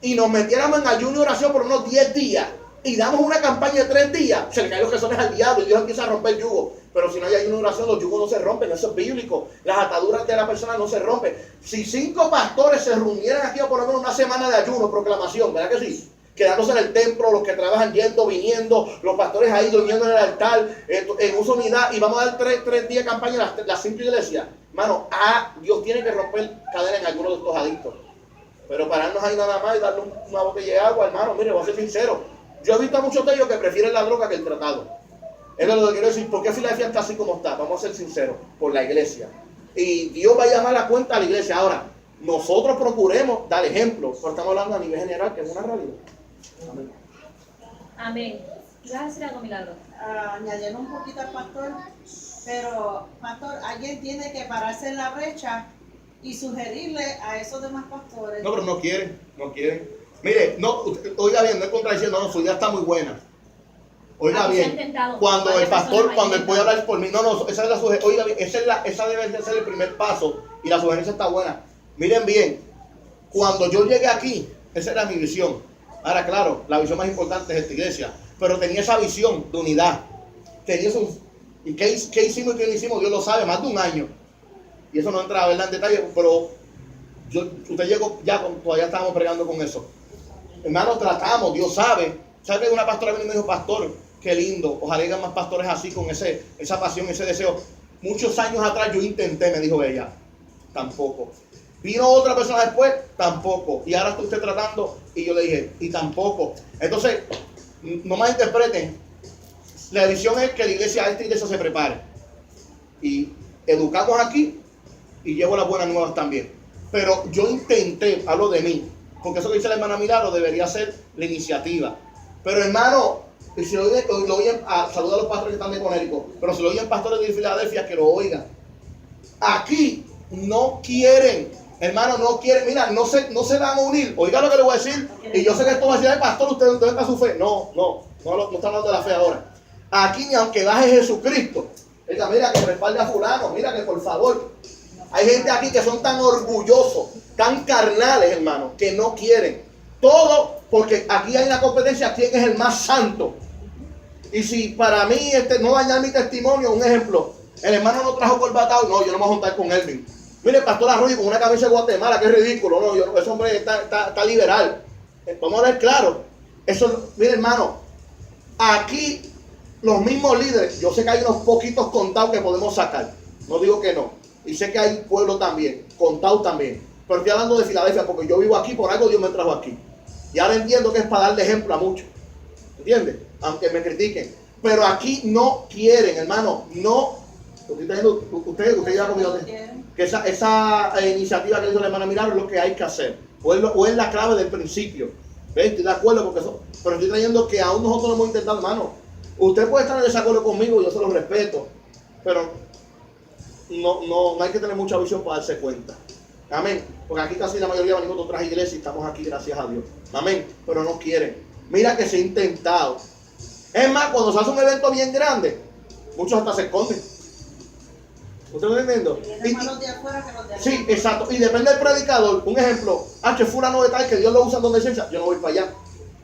y nos metiéramos en ayuno y oración por unos 10 días y damos una campaña de 3 días, se le caen los calzones al diablo y Dios empieza a romper yugo. Pero si no hay ayuno y oración, los yugos no se rompen, eso es bíblico. Las ataduras de la persona no se rompen. Si 5 pastores se reunieran aquí por lo menos una semana de ayuno, proclamación, ¿verdad que sí? Quedándose en el templo, los que trabajan yendo, viniendo, los pastores ahí durmiendo en el altar, en uso unidad, y vamos a dar 3 días de campaña en las 5 iglesias. Hermano, Dios tiene que romper cadena en algunos de estos adictos. Pero pararnos ahí nada más y darle una botella de agua, hermano, mire, voy a ser sincero. Yo he visto a muchos de ellos que prefieren la droga que el tratado. Eso es lo que quiero decir. ¿Por qué Filadelfia está así como está? Vamos a ser sinceros. Por la iglesia. Y Dios va a llamar la cuenta a la iglesia. Ahora, nosotros procuremos dar ejemplo. Pero estamos hablando a nivel general, que es una realidad. Amén. Amén. ¿Vas a decir algo, Milagro? Añadiendo un poquito al pastor, pero pastor, alguien tiene que pararse en la brecha y sugerirle a esos demás pastores. No, pero no quieren. Mire, no, oiga bien, no es contradiciendo, no, su idea está muy buena. Oiga Aquí se ha bien, intentado. cuando el Varias pastor, personas cuando él han puede hablar por mí, no, esa es la sugerencia, oiga bien, esa debe de ser el primer paso y la sugerencia está buena. Miren bien, cuando yo llegué aquí, esa era mi visión. Ahora, claro, la visión más importante es esta iglesia, pero tenía esa visión de unidad. Tenía eso, ¿y qué hicimos y qué no hicimos? Dios lo sabe, más de un año. Y eso no entra a verla en detalle, pero usted llegó ya, todavía estábamos pregando con eso. Hermano, tratamos, Dios sabe. ¿Sabe que una pastora vino y me dijo, pastor, qué lindo, ojalá haya más pastores así, con esa pasión, ese deseo. Muchos años atrás yo intenté, me dijo ella, tampoco. Vino otra persona después, tampoco. Y ahora está usted tratando, y yo le dije, y tampoco. Entonces, no más interpreten. La visión es que esta iglesia se prepare. Y educamos aquí, y llevo las buenas nuevas también. Pero yo intenté, hablo de mí, porque eso que dice la hermana Milagro debería ser la iniciativa. Pero hermano, y si lo oyen, saluda a los pastores que están de Conérico, pero si lo oyen pastores de Filadelfia, que lo oigan. Aquí no quieren. Hermano, no quieren, mira, no se van a unir. Oiga lo que le voy a decir. Y yo sé que esto va a decir, pastor, usted ¿dónde está su fe? No está hablando de la fe ahora. Aquí ni aunque baje Jesucristo. Oiga, mira que respalde a fulano, mira que por favor. Hay gente aquí que son tan orgullosos, tan carnales, hermano, que no quieren. Todo porque aquí hay una competencia, quién es el más santo. Y si para mí no dañar mi testimonio, un ejemplo, el hermano no trajo corbatado, no, yo no me voy a juntar con Elvin. Mire, el pastor Arroyo con una camisa de Guatemala, que es ridículo. No, ese hombre está liberal. Vamos a ver claro. Mire, hermano, aquí los mismos líderes, yo sé que hay unos poquitos contados que podemos sacar. No digo que no. Y sé que hay pueblo también, contados también. Pero estoy hablando de Filadelfia porque yo vivo aquí, por algo Dios me trajo aquí. Y ahora entiendo que es para darle ejemplo a muchos. ¿Entiendes? Aunque me critiquen. Pero aquí no quieren, hermano, no. Usted ya ha comido que esa iniciativa que hizo la hermana Milagro es lo que hay que hacer. O es la clave del principio. ¿Ves? Estoy de acuerdo porque eso. Pero estoy trayendo que aún nosotros lo hemos intentado, hermano. Usted puede estar en desacuerdo conmigo, yo se lo respeto. Pero no hay que tener mucha visión para darse cuenta. Amén. Porque aquí casi la mayoría venimos de otras iglesias y estamos aquí, gracias a Dios. Amén. Pero no quieren. Mira que se ha intentado. Es más, cuando se hace un evento bien grande, muchos hasta se esconden. ¿Usted me está entendiendo? Sí, exacto. Y depende del predicador. Un ejemplo, fulano de tal, que Dios lo usa donde sea, yo no voy para allá.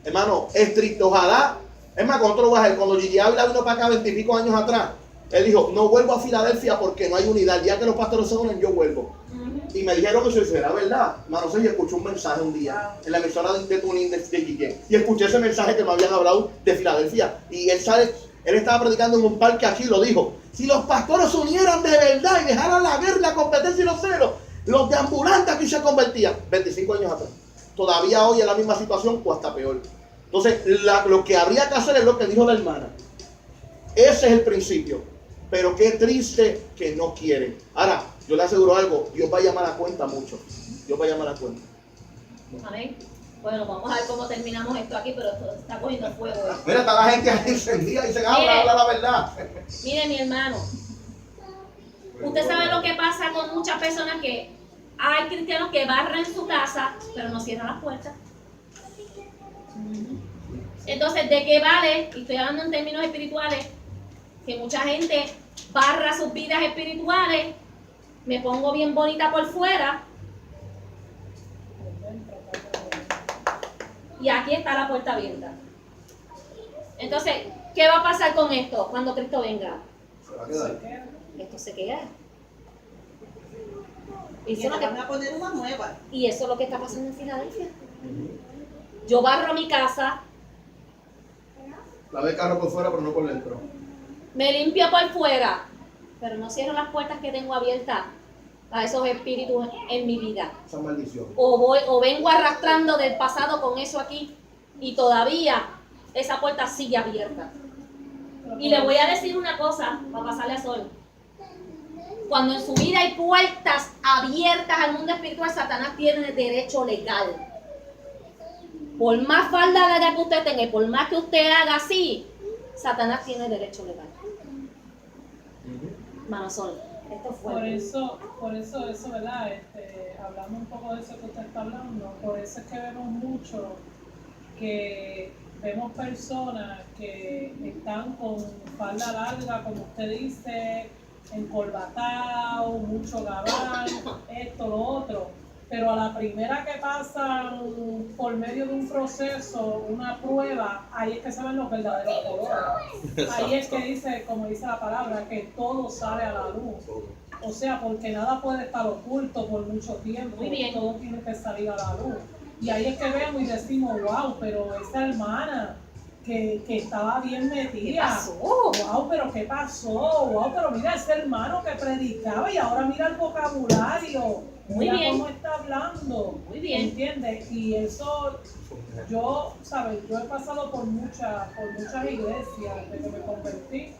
Hermano, es triste. Ojalá. Es más, cuando lo vas a ver, cuando Gigi Ávila vino para acá 20 y pico años atrás, él dijo, no vuelvo a Filadelfia porque no hay unidad. Ya que los pastores se unen, yo vuelvo. Y me dijeron que eso era verdad. Hermano, yo escuché un mensaje un día en la emisora de Tuning de Gigi. Y escuché ese mensaje que me habían hablado de Filadelfia. Y él estaba predicando en un parque aquí y lo dijo. Si los pastores se unieran de verdad y dejaran la guerra, la competencia y los celos, los de ambulantes aquí se convertían 25 años atrás. Todavía hoy en la misma situación o hasta peor. Entonces, lo que habría que hacer es lo que dijo la hermana. Ese es el principio. Pero qué triste que no quieren. Ahora, yo le aseguro algo, Dios va a llamar a cuenta mucho. Dios va a llamar a cuenta. Amén. Bueno, vamos a ver cómo terminamos esto aquí, pero esto está cogiendo fuego. Mira, está la gente ahí encendida y se habla la verdad. Mire, mi hermano, usted sabe lo que pasa con muchas personas que hay cristianos que barren su casa, pero no cierran las puertas. Entonces, ¿de qué vale? Y estoy hablando en términos espirituales, que mucha gente barra sus vidas espirituales, me pongo bien bonita por fuera, y aquí está la puerta abierta. Entonces, ¿qué va a pasar con esto cuando Cristo venga? Se va a quedar. Esto se queda. Y se van a poner una nueva. Y eso es lo que está pasando en Filadelfia. Yo barro mi casa, Lavé el carro por fuera, pero no por dentro. me limpio por fuera, pero no cierro las puertas que tengo abiertas a esos espíritus en mi vida. Esa maldición. O vengo arrastrando del pasado con eso aquí y todavía esa puerta sigue abierta. Y le voy a decir una cosa para pasarle a Sol. Cuando en su vida hay puertas abiertas al mundo espiritual, Satanás tiene derecho legal. Por más falda larga que usted tenga y por más que usted haga así, Satanás tiene derecho legal. Mano Sol, esto fue. Por eso eso, ¿verdad? Hablando un poco de eso que usted está hablando, por eso es que vemos mucho que vemos personas que están con falda larga, como usted dice, encorbatado, mucho gabán, esto, lo otro. Pero a la primera que pasan por medio de un proceso, una prueba, ahí es que se ven los verdaderos colores. Ahí es que dice, como dice la palabra, que todo sale a la luz. O sea, porque nada puede estar oculto por mucho tiempo. Muy bien. Todo tiene que salir a la luz. Y ahí es que vemos y decimos, wow, pero esa hermana que estaba bien ¿Qué metida. pasó? Wow, pero ¿qué pasó? Wow, pero mira ese hermano que predicaba y ahora mira el vocabulario. Muy Mira bien. cómo está hablando. Muy bien. ¿Entiendes? Y eso, yo, ¿sabes? Yo he pasado por muchas iglesias desde que me convertí.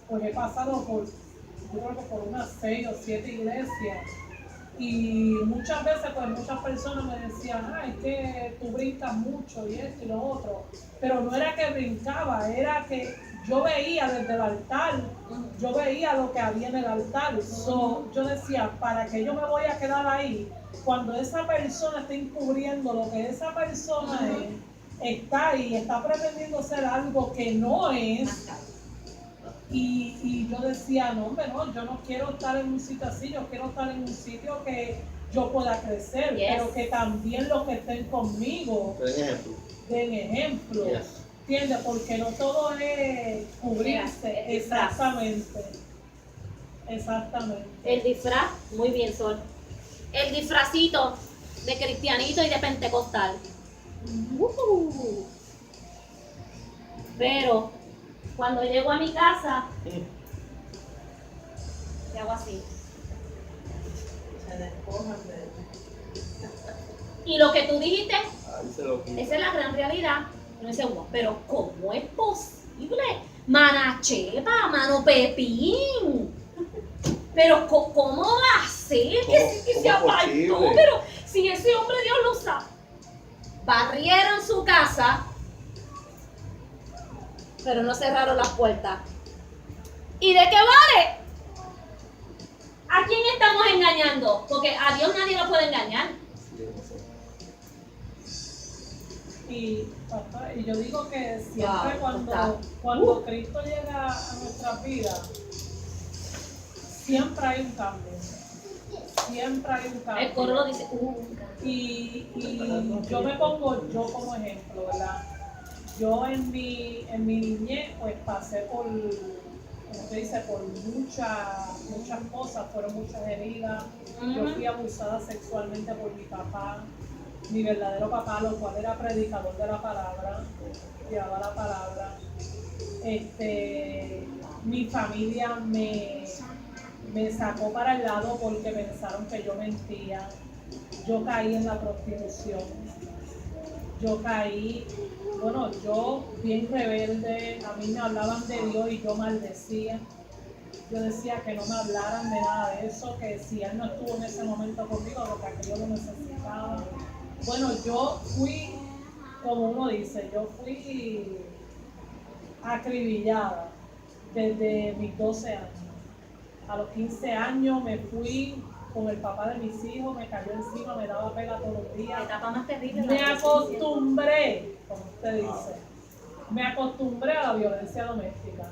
Pues he pasado por, yo creo que por unas 6 o 7 iglesias. Y muchas veces, pues muchas personas me decían, ay, que tú brincas mucho y esto y lo otro. Pero no era que brincaba, era que yo veía desde el altar, yo veía lo que había en el altar. So, yo decía, ¿para qué yo me voy a quedar ahí? Cuando esa persona está encubriendo lo que esa persona está ahí, está pretendiendo ser algo que no es. Y yo decía, no, hombre, no, yo no quiero estar en un sitio así, yo quiero estar en un sitio que yo pueda crecer, Yes. pero que también los que estén conmigo Te den ejemplo. den ejemplo. Yes. ¿Entiendes? Porque no todo es cubrirse. El disfraz. Exactamente. El disfraz, muy bien, Sol. El disfrazito de cristianito y de pentecostal. Pero cuando llego a mi casa, ¿qué hago así? Se despojan de Y lo que tú dijiste, Ahí se lo quita. esa es la gran realidad. No dice uno, pero ¿cómo es posible? Mana Chepa, mano Pepín. Pero ¿cómo va a ser que ¿Cómo se es apartó? posible? Pero si ese hombre Dios lo sabe. Barrieron su casa, pero no cerraron las puertas. ¿Y de qué vale? ¿A quién estamos engañando? Porque a Dios nadie lo puede engañar. Y yo digo que siempre Wow, está. cuando Cristo llega a nuestras vidas, siempre hay un cambio. Siempre hay un cambio. El coro lo dice. Y yo me pongo yo como ejemplo, ¿verdad? Yo en mi niñez pues pasé por, como se dice, por muchas cosas, fueron muchas heridas. Yo fui abusada sexualmente por mi papá, mi verdadero papá, lo cual era predicador de la palabra, llevaba la palabra. Mi familia me sacó para el lado porque pensaron que yo mentía. Yo caí en la prostitución. Yo caí, bueno, yo bien rebelde, a mí me hablaban de Dios y yo maldecía. Yo decía que no me hablaran de nada de eso, que si Él no estuvo en ese momento conmigo, porque yo lo necesitaba. Bueno, yo fui, como uno dice, yo fui acribillada desde mis 12 años. A los 15 años me fui con el papá de mis hijos, me cayó encima, me daba pega todos los La días. etapa más terrible. Me acostumbré, como usted dice, me acostumbré a la violencia doméstica.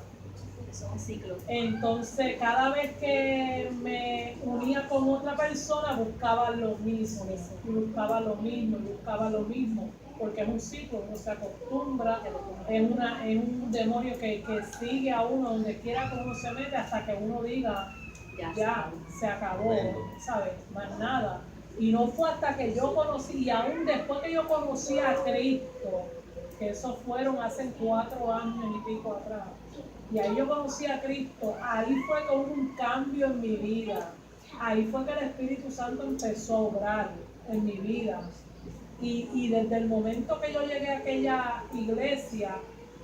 Eso es un ciclo. Entonces, cada vez que me unía con otra persona, buscaba lo mismo, y buscaba lo mismo, y buscaba lo mismo, porque es un ciclo, uno se acostumbra, es un demonio que sigue a uno donde quiera que uno se mete hasta que uno diga, ya, se acabó, ¿sabes? Más nada. Y no fue hasta que yo conocí, y aún después que yo conocí a Cristo, que eso fueron hace 4 años y pico atrás, y ahí yo conocí a Cristo, ahí fue que hubo un cambio en mi vida, ahí fue que el Espíritu Santo empezó a obrar en mi vida. Y desde el momento que yo llegué a aquella iglesia,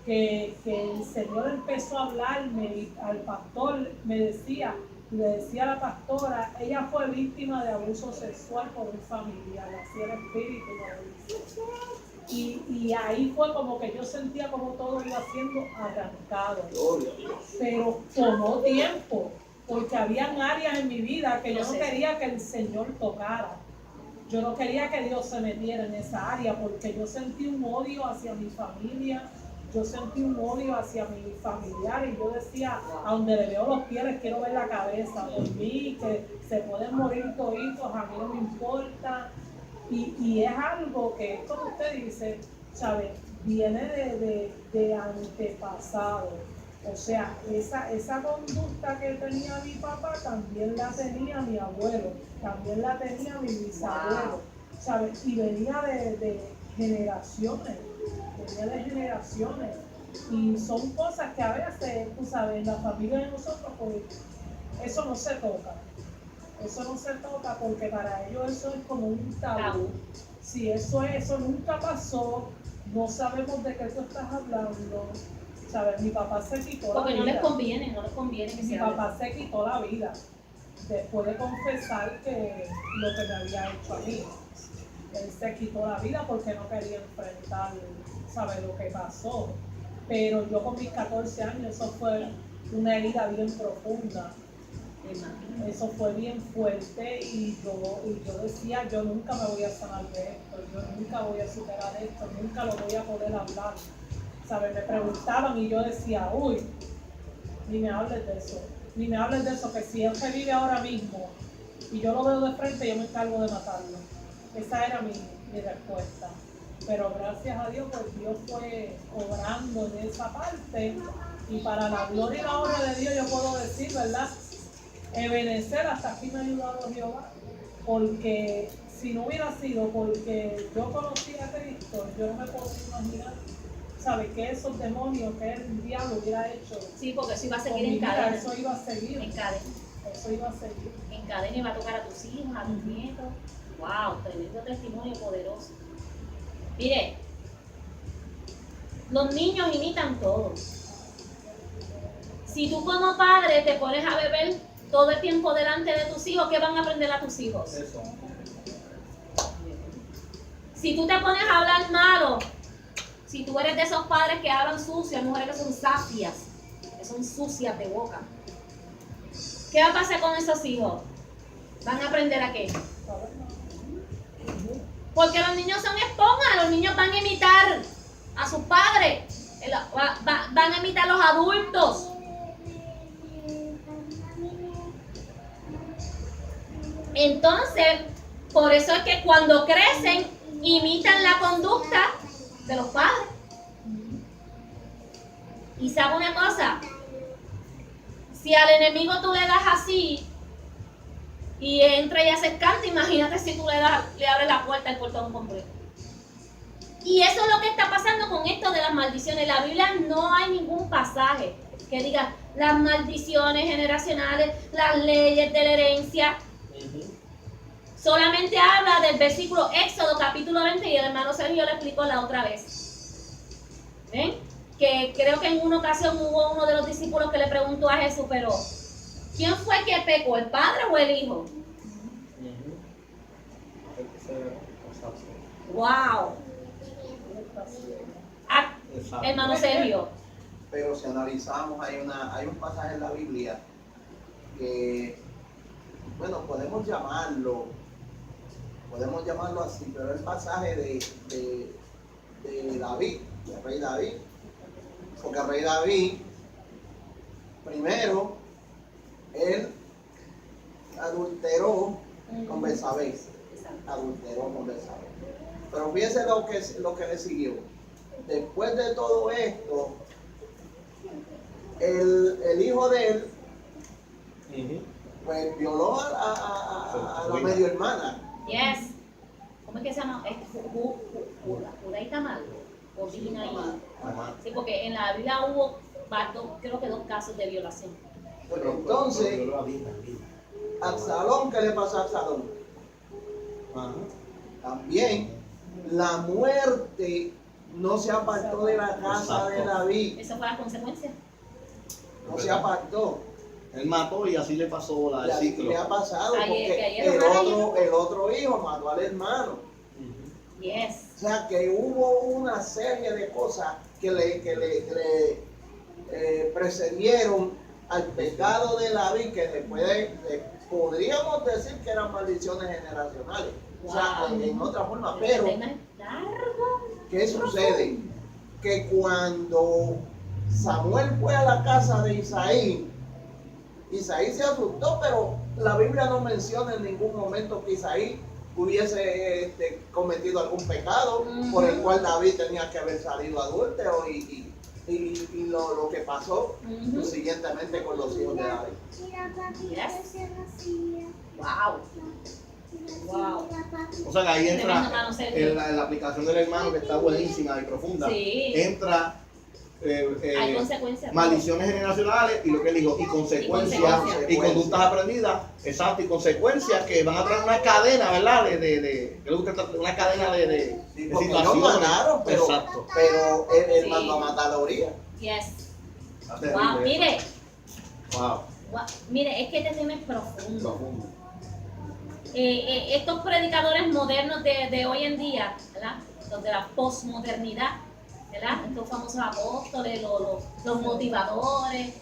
que el Señor empezó a hablarme, y al pastor me decía, le decía a la pastora, ella fue víctima de abuso sexual por un familiar, así el Espíritu me dice. Y ahí fue como que yo sentía como todo iba siendo arrancado. Gloria a Dios. Pero tomó tiempo, porque habían áreas en mi vida que yo no quería que el Señor tocara. Yo no quería que Dios se metiera en esa área, porque yo sentí un odio hacia mi familia, yo sentí un odio hacia mi familiar, y yo decía, a donde le veo los pies les quiero ver la cabeza. Por mí, que se pueden morir toditos, a mí no me importa. Y es algo que, como usted dice, ¿sabe? Viene de antepasado. O sea, esa conducta que tenía mi papá también la tenía mi abuelo, también la tenía mi bisabuelo, ¿sabes? Y venía de generaciones, Y son cosas que a veces, tú sabes, en la familia de nosotros, pues eso no se toca. Eso no se toca porque para ellos eso es como un tabú. Si eso nunca pasó, no sabemos de qué tú estás hablando. ¿Sabes? Mi papá se quitó Porque la no les vida. conviene, no les conviene que Mi se hable. papá se quitó la vida después de confesar que lo que me había hecho a mí. Él se quitó la vida porque no quería enfrentar, ¿sabes? Lo que pasó. Pero yo con mis 14 años, eso fue una herida bien profunda. Eso fue bien fuerte y yo decía, yo nunca me voy a sanar de esto, yo nunca voy a superar esto, nunca lo voy a poder hablar. ¿Sabes? Me preguntaban y yo decía, uy, ni me hables de eso, ni me hables de eso, que si él revive ahora mismo y yo lo veo de frente, yo me encargo de matarlo. Esa era mi respuesta. Pero gracias a Dios, pues Dios fue obrando en esa parte y para la gloria y la honra de Dios yo puedo decir, ¿verdad? Ebenecer, hasta aquí me ha ayudado Jehová, porque si no hubiera sido porque yo conocí a Cristo, yo no me puedo imaginar, ¿sabes? Que esos demonios, que el diablo hubiera hecho. Sí, porque eso iba a con seguir mi en vida, cadena. eso iba a seguir, En cadena. eso iba a seguir. En cadena iba a tocar a tus hijos, a tus nietos. Wow, tremendo testimonio poderoso. Mire, los niños imitan todo. Si tú como padre te pones a beber todo el tiempo delante de tus hijos, ¿qué van a aprender a tus hijos? Eso. Si tú te pones a hablar malo, si tú eres de esos padres que hablan sucio, hay mujeres que son sacias, que son sucias de boca, ¿qué va a pasar con esos hijos? ¿Van a aprender a qué? Porque los niños son esponjas, los niños van a imitar a sus padres, van a imitar a los adultos. Entonces, por eso es que cuando crecen, imitan la conducta de los padres. Y sabe una cosa, si al enemigo tú le das así y entra y hace canto, imagínate si tú le abres la puerta, el portón completo. Y eso es lo que está pasando con esto de las maldiciones. En la Biblia no hay ningún pasaje que diga las maldiciones generacionales, las leyes de la herencia. Solamente habla del versículo Éxodo capítulo 20 y el hermano Sergio lo explicó la otra vez. ¿Ven? Que creo que en una ocasión hubo uno de los discípulos que le preguntó a Jesús, pero ¿quién fue que pecó, el padre o el hijo? ¡Wow! Hermano Sergio. Pero si analizamos, hay un pasaje en la Biblia que, bueno, podemos llamarlo así, pero el pasaje de David, del rey David, porque el rey David, primero, él adulteró con Betsabé, pero fíjense lo que le siguió. Después de todo esto, el hijo de él, pues violó a la medio hermana. Yes. ¿Cómo es que se llama? Judaíta mal. O Dinaí. Sí, porque en la Biblia hubo creo que 2 casos de violación. Pero entonces, Absalón, ¿qué le pasó a Absalón? También la muerte no se apartó de la casa de David. Esa fue la consecuencia. No se apartó. Él mató y así le pasó Y el así ciclo. le ha pasado Que porque ayer hermano el otro hijo mató al hermano. Yes. O sea que hubo una serie de cosas que le precedieron al pecado de David, que después podríamos decir que eran maldiciones generacionales. O sea, en otra forma, pero El tema es largo. ¿qué sucede? Que cuando Samuel fue a la casa de Isaí se asustó, pero la Biblia no menciona en ningún momento que Isaí hubiese cometido algún pecado por el cual David tenía que haber salido adúltero y lo que pasó siguientemente con los hijos de David. Yes. Wow. Wow. O sea que ahí Tremendo, entra hermano Sergio. en la aplicación del hermano, que está buenísima y profunda. Sí. Entra Hay consecuencias. maldiciones generacionales y lo que él dijo, y consecuencias, consecuencias. y conductas aprendidas, exacto, y consecuencias que van a traer una cadena, ¿verdad? Una cadena de Porque ellos situaciones. mataron, Exacto. pero él Sí. mandó a matar a Urias. Yes. Está Wow, terrible mire, eso. Wow. mire, es que este tema es profundo. Profundo. Estos predicadores modernos de hoy en día, ¿verdad? Los de la posmodernidad, ¿verdad? Estos famosos apóstoles, los motivadores.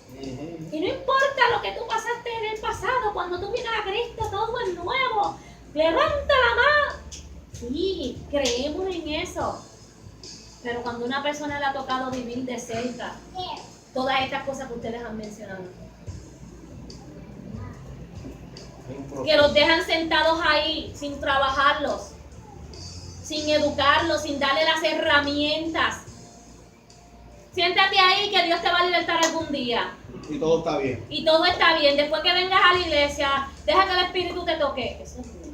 Y no importa lo que tú pasaste en el pasado, cuando tú vienes a Cristo, todo es nuevo. Levanta la mano. Sí, creemos en eso. Pero cuando una persona le ha tocado vivir de cerca, todas estas cosas que ustedes han mencionado, que los dejan sentados ahí sin trabajarlos, sin educarlos, sin darle las herramientas. Siéntate ahí que Dios te va a libertar algún día. Y todo está bien. Y todo está bien. Después que vengas a la iglesia, deja que el Espíritu te toque. Eso es bueno.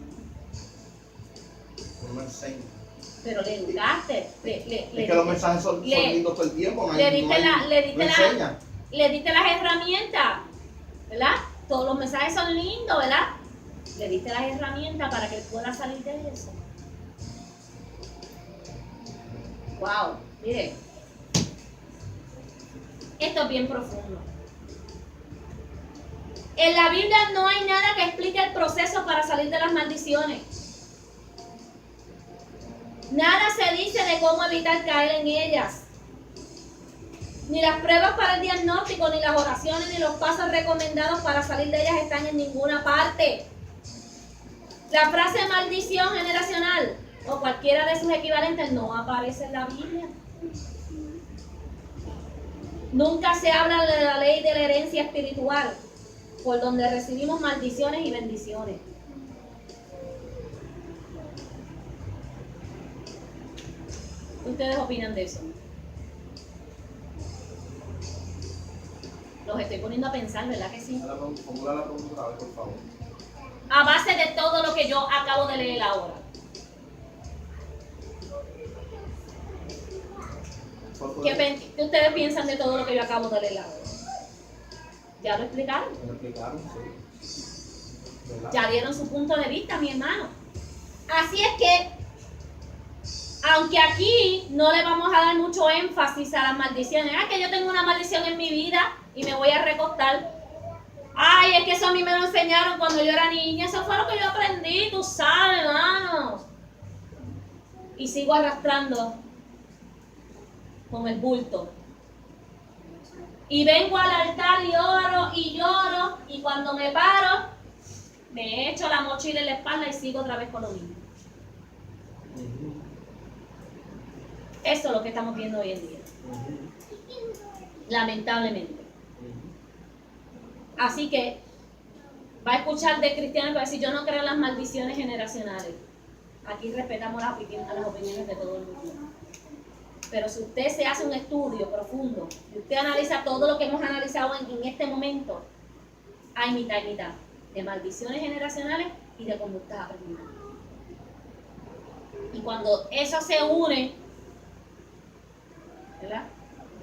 No me enseña. Pero le educaste. Es que los mensajes son lindos todo el tiempo. No hay, le diste no enseña. le diste las herramientas, ¿verdad? Todos los mensajes son lindos, ¿verdad? Le diste las herramientas para que él pueda salir de eso. Wow, mire. Esto es bien profundo. En la Biblia no hay nada que explique el proceso para salir de las maldiciones. Nada se dice de cómo evitar caer en ellas. Ni las pruebas para el diagnóstico, ni las oraciones, ni los pasos recomendados para salir de ellas están en ninguna parte. La frase maldición generacional o cualquiera de sus equivalentes no aparece en la Biblia. Nunca se habla de la ley de la herencia espiritual, por donde recibimos maldiciones y bendiciones. ¿Qué ustedes opinan de eso? Los estoy poniendo a pensar, ¿verdad que sí? Formula la pregunta otra vez, por favor. A base de todo lo que yo acabo de leer ahora. ¿Qué ustedes piensan de todo lo que yo acabo de leer ahora? ¿Ya lo explicaron? Me lo explicaron, sí. ¿Verdad? Ya dieron su punto de vista, mi hermano. Así es que, aunque aquí no le vamos a dar mucho énfasis a las maldiciones, que yo tengo una maldición en mi vida y me voy a recostar. Ay, es que eso a mí me lo enseñaron cuando yo era niña, eso fue lo que yo aprendí, tú sabes, hermano. Y sigo arrastrando con el bulto. Y vengo al altar y lloro, y cuando me paro, me echo la mochila en la espalda y sigo otra vez con lo mismo. Eso es lo que estamos viendo hoy en día. Lamentablemente. Así que va a escuchar de cristianos que va a decir, yo no creo en las maldiciones generacionales. Aquí respetamos las opiniones de todo el mundo. Pero si usted se hace un estudio profundo y usted analiza todo lo que hemos analizado en este momento, hay mitad y mitad de maldiciones generacionales y de conductas aprendidas. Y cuando eso se une, ¿verdad?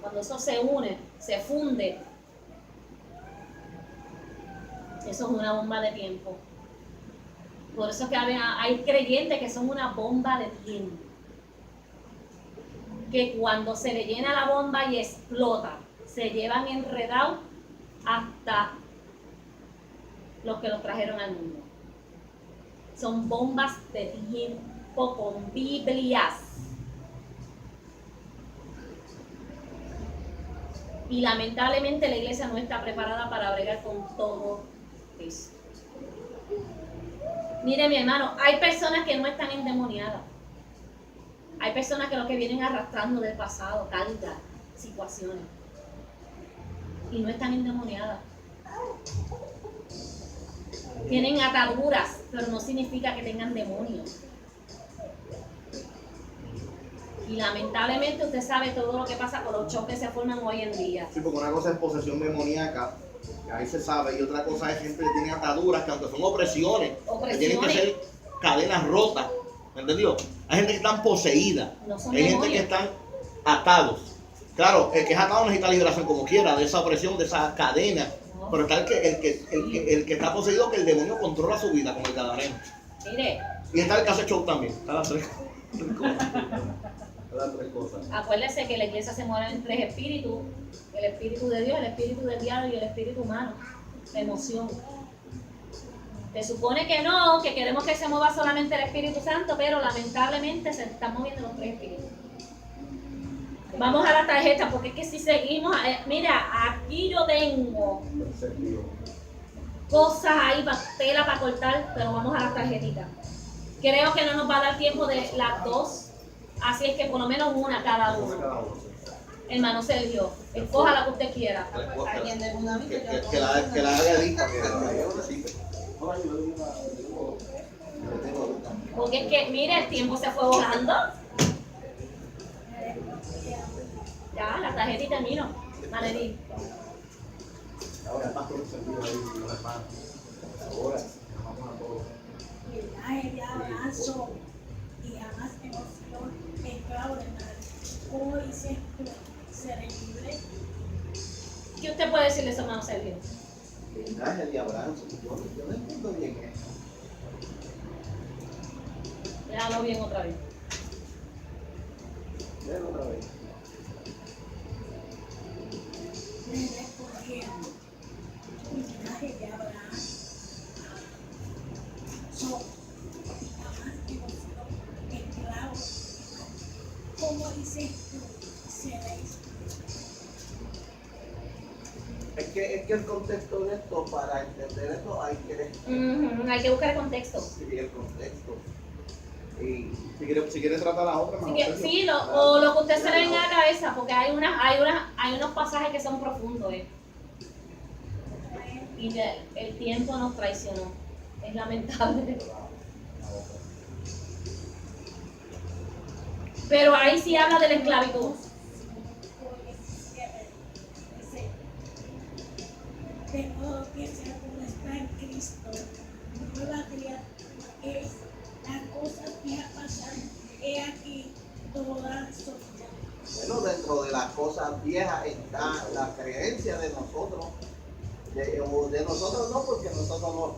Cuando eso se une, se funde, eso es una bomba de tiempo. Por eso es que hay creyentes que son una bomba de tiempo. Que cuando se le llena la bomba y explota, se llevan enredados hasta los que los trajeron al mundo. Son bombas de tiempo con Biblias. Y lamentablemente la iglesia no está preparada para bregar con todo eso. Mire, mi hermano, hay personas que no están endemoniadas. Hay personas que lo que vienen arrastrando del pasado, cargas, situaciones. Y no están endemoniadas. Tienen ataduras, pero no significa que tengan demonios. Y lamentablemente usted sabe todo lo que pasa con los choques que se forman hoy en día. Sí, porque una cosa es posesión demoníaca, que ahí se sabe, y otra cosa es gente que tiene ataduras, que aunque son opresiones, que tienen que ser cadenas rotas. ¿Me entendió? Hay gente que están poseídas, No son hay gente demonios. que están atados. Claro, el que es atado necesita liberación como quiera, de esa opresión, de esa cadena. Pero está el que está poseído, que el demonio controla su vida, como el gadareno. Mire, Y está el que hace show también. Están las tres cosas. acuérdese que la iglesia se mueve en tres espíritus: el espíritu de Dios, el espíritu del diablo y el espíritu humano, la emoción. Se supone que no, que queremos que se mueva solamente el Espíritu Santo, pero lamentablemente se están moviendo los tres espíritus. Vamos a la tarjeta, porque es que si seguimos, mira, aquí yo tengo cosas ahí, tela para cortar, pero vamos a las tarjetitas. Creo que no nos va a dar tiempo de las dos, así es que por lo menos una cada uno. Hermano Sergio, escoja la que usted quiera. Alguien de una vida, Que la haga Edita. Porque es que, mire, el tiempo se fue volando. Ya, la tarjetita terminó. Manerí. Ahora el pastor encendido ahí, los hermanos. Ahora, llamamos a todos. De abrazo y jamás emoción, esclavo de nadie. Como dice, seré libre. ¿Qué usted puede decirle a su hermano Sergio? Linaje de Abraham, yo no entiendo bien eso. Déjalo bien otra vez. Léelo otra vez. Me recogieron. Linaje de Abraham. Son y jamás emoción, esclavo de nadie. Como dice tú, seréis. Es que el contexto de esto, para entender esto, hay que Hay que buscar el contexto. describir el contexto. Y Si quiere tratar la otra, hermano Sergio. Sí, o lo que usted se le venga a la cabeza, porque hay unos pasajes que son profundos. Y el tiempo nos traicionó. Es lamentable. Pero ahí sí habla de la esclavitud. De modo que si alguno está en Cristo, nueva criatura es, las cosas viejas pasaron, he aquí todas son nuevas. bueno, dentro de las cosas viejas está la creencia de nosotros, de nosotros no, porque nosotros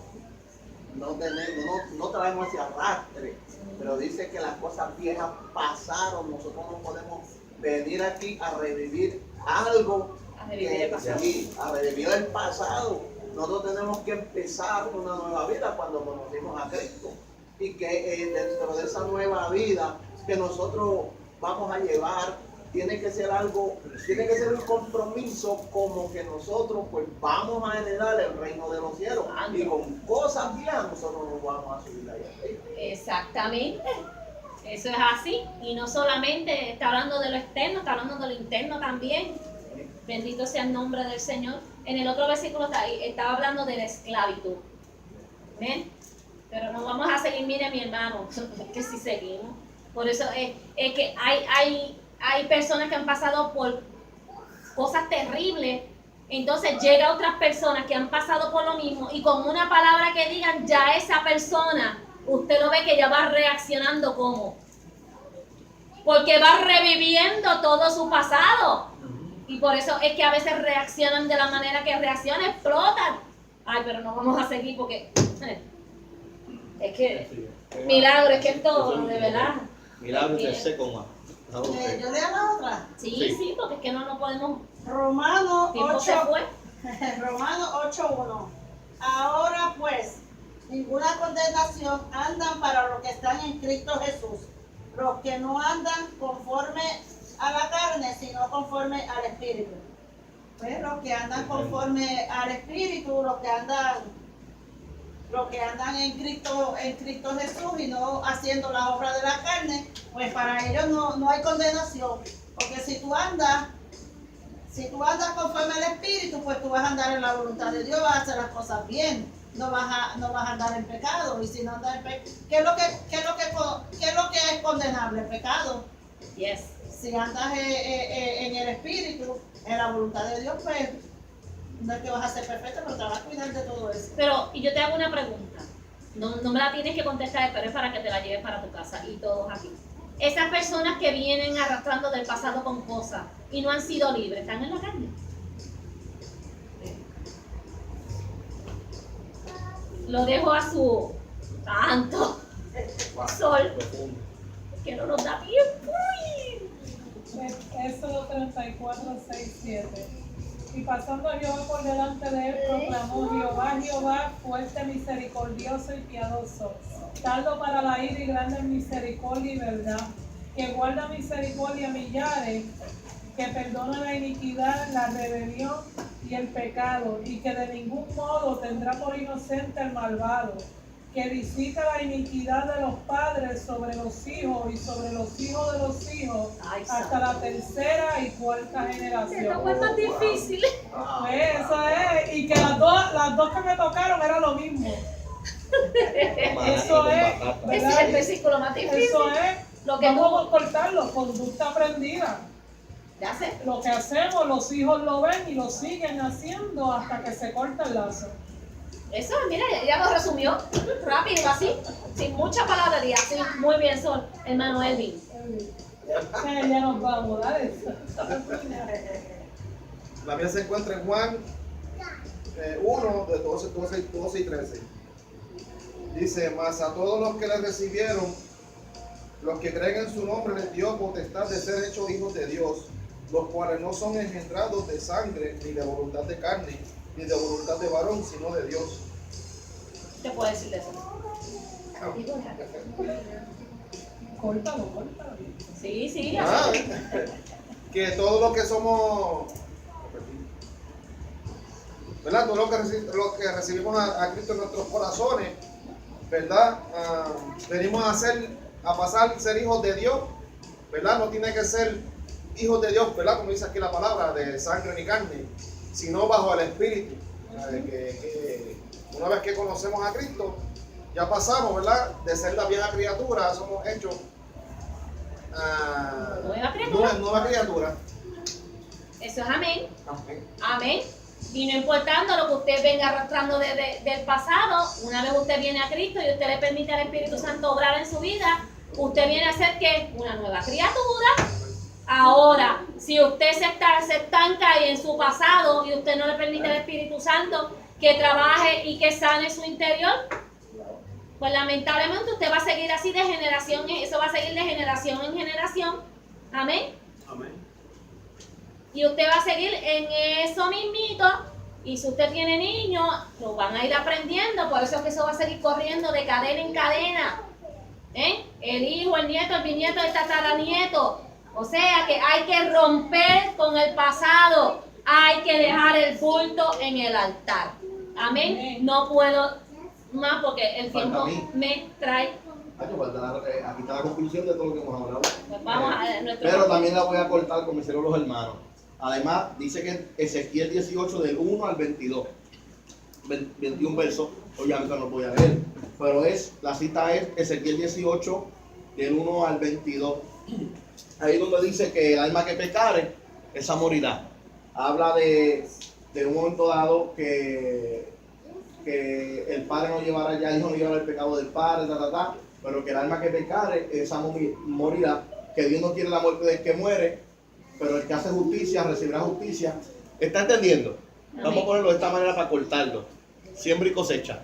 no traemos ese arrastre, pero dice que las cosas viejas pasaron, nosotros no podemos venir aquí a revivir algo. A revivir el pasado. Sí, a revivir el pasado. Nosotros tenemos que empezar una nueva vida cuando conocimos a Cristo. Y que dentro de esa nueva vida que nosotros vamos a llevar, tiene que ser un compromiso como que nosotros pues vamos a heredar el reino de los cielos. Y con cosas viejas nosotros nos vamos a subir allá arriba. Exactamente. Eso es así. Y no solamente está hablando de lo externo, está hablando de lo interno también. Bendito sea el nombre del Señor. En el otro versículo estaba hablando de la esclavitud. ¿Ven? Pero no vamos a seguir, mire mi hermano, que si seguimos. Por eso es que hay personas que han pasado por cosas terribles. Entonces llega otras personas que han pasado por lo mismo y con una palabra que digan, ya esa persona, usted lo ve que ya va reaccionando como. Porque va reviviendo todo su pasado. Y por eso es que a veces reaccionan de la manera que reaccionan, explotan. Ay, pero no vamos a seguir porque es que milagro, es que es todo, de verdad. Milagro de seco más. Yo leo la otra. Sí, porque es que no podemos. Romano Tiempo se 8, fue. Romano 8:1. Ahora pues, ninguna condenación andan para los que están en Cristo Jesús, los que no andan conforme a la carne, sino conforme al Espíritu. Pues los que andan conforme al Espíritu, los que andan en Cristo Jesús y no haciendo la obra de la carne, pues para ellos no hay condenación. Porque si tú andas conforme al Espíritu, pues tú vas a andar en la voluntad de Dios, vas a hacer las cosas bien, no vas a andar en pecado. Y si no andas en pecado, ¿qué es lo que es condenable? El pecado. Yes. Si andas en el Espíritu, en la voluntad de Dios, pues no es que vas a ser perfecto, pero te vas a cuidar de todo eso. Pero, y yo te hago una pregunta. No me la tienes que contestar, pero es para que te la lleves para tu casa y todos aquí. Esas personas que vienen arrastrando del pasado con cosas y no han sido libres, están en la carne. Lo dejo a su santo sol, que no nos da tiempo. Éxodo 34, 6, 7. Y pasando Jehová por delante de él, proclamó: Jehová, fuerte, misericordioso y piadoso, tardo para la ira y grande en misericordia y verdad, que guarda misericordia a millares, que perdona la iniquidad, la rebelión y el pecado, y que de ningún modo tendrá por inocente el malvado, que visita la iniquidad de los padres sobre los hijos y sobre los hijos de los hijos, Ay, hasta la tercera y cuarta generación. Esta fue más difícil. Pues eso es, y que las dos que me tocaron era lo mismo. Eso es, Ese es el versículo más difícil. eso es, Lo que vamos a cortarlo, conducta aprendida. Ya sé. Lo que hacemos, los hijos lo ven y lo siguen haciendo hasta que se corta el lazo. Eso, mira, ya lo resumió rápido, así, sin mucha palabrería. Sí, muy bien, Sol, hermano Elvin. Ya nos vamos, dale. La Biblia se encuentra en Juan 1, de 12 y 13. Dice: mas a todos los que le recibieron, los que creen en su nombre, les dio potestad de ser hechos hijos de Dios, los cuales no son engendrados de sangre, ni de voluntad de carne, ni de voluntad de varón, sino de Dios. ¿Qué puedo decir de eso? Córtalo. Sí, sí, Ah, así. que todos los que somos, ¿verdad? Todos los que recibimos a Cristo en nuestros corazones, ¿verdad? Venimos a pasar a ser hijos de Dios, ¿verdad? No tiene que ser hijos de Dios, ¿verdad? Como dice aquí la palabra, de sangre ni carne, sino bajo el Espíritu. Que una vez que conocemos a Cristo, ya pasamos, ¿verdad? De ser la vieja criatura, somos hechos nueva criatura. Eso es amén. Amén. Amén. Y no importando lo que usted venga arrastrando del pasado, una vez usted viene a Cristo y usted le permite al Espíritu Santo obrar en su vida, usted viene a ser ¿qué? Una nueva criatura. Ahora, si usted se estanca ahí en su pasado y usted no le permite al Espíritu Santo que trabaje y que sane su interior, pues lamentablemente usted va a seguir así de generación, eso va a seguir de generación en generación. Amén. Amén. Y usted va a seguir en eso mismito. Y si usted tiene niños, lo van a ir aprendiendo. Por eso es que eso va a seguir corriendo de cadena en cadena. El hijo, el nieto, el bisnieto, el tataranieto. O sea que hay que romper con el pasado. Hay que dejar el bulto en el altar. Amén. No puedo más porque el tiempo me trae. Aquí está la conclusión de todo lo que hemos hablado. Pues vamos a nuestro. Pero también la voy a cortar como hicieron los hermanos. Además, dice que en Ezequiel 18, del 1 al 22, 21 versos, obviamente no lo voy a leer, pero la cita es Ezequiel 18, del 1 al 22. Ahí donde dice que el alma que pecare, esa morirá. Habla de un momento dado que el padre no llevará ya, el hijo no llevará el pecado del padre, pero que el alma que pecare, esa morirá. Que Dios no quiere la muerte del que muere, pero el que hace justicia recibirá justicia. ¿Está entendiendo? Vamos a ponerlo de esta manera para cortarlo. Siembra y cosecha,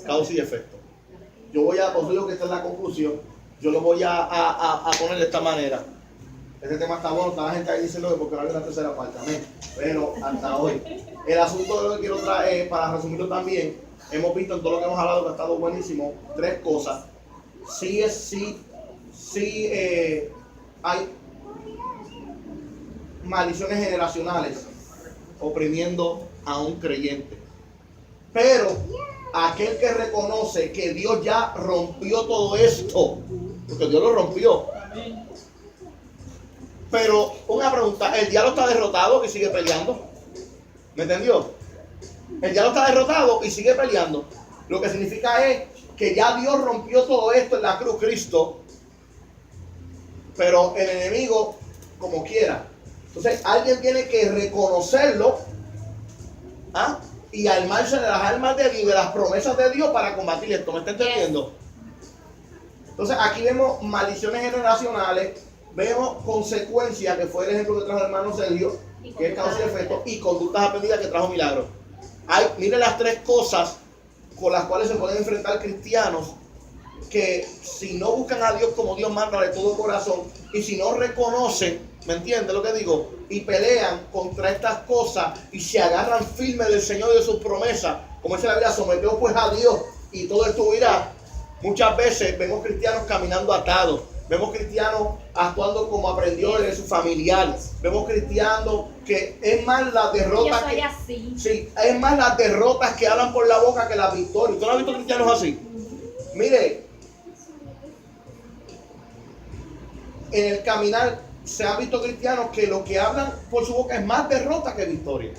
causa y efecto. Os digo que esta es la conclusión. Yo lo voy a poner de esta manera. Este tema está bueno, está la gente ahí diciendo que porque no hay una tercera parte, amén. Pero hasta hoy. El asunto de lo que quiero traer, para resumirlo también, hemos visto en todo lo que hemos hablado que ha estado buenísimo, 3 cosas. Sí hay maldiciones generacionales oprimiendo a un creyente. Pero aquel que reconoce que Dios ya rompió todo esto, porque Dios lo rompió. Pero una pregunta, ¿el diablo está derrotado y sigue peleando? ¿Me entendió? El diablo está derrotado y sigue peleando. Lo que significa es que ya Dios rompió todo esto en la cruz, Cristo. Pero el enemigo, como quiera. Entonces, alguien tiene que reconocerlo y armarse de las armas de Dios, de las promesas de Dios para combatir esto. ¿Me está entendiendo? Entonces aquí vemos maldiciones generacionales, vemos consecuencias, que fue el ejemplo que trajo el hermano Sergio, que es causa y efecto, y conductas aprendidas que trajo milagros. Mire las tres cosas con las cuales se pueden enfrentar cristianos que si no buscan a Dios como Dios manda de todo corazón, y si no reconocen, ¿me entiendes lo que digo? Y pelean contra estas cosas y se agarran firme del Señor y de sus promesas, como dice la Biblia, someteos pues a Dios y todo esto irá. Muchas veces vemos cristianos caminando atados, vemos cristianos actuando como aprendió de sus familiares, vemos cristianos que es más las derrotas Yo soy que, así. sí, es más las derrotas que hablan por la boca que las victorias. ¿Tú no has visto cristianos así? Mire, en el caminar se han visto cristianos que lo que hablan por su boca es más derrota que victoria.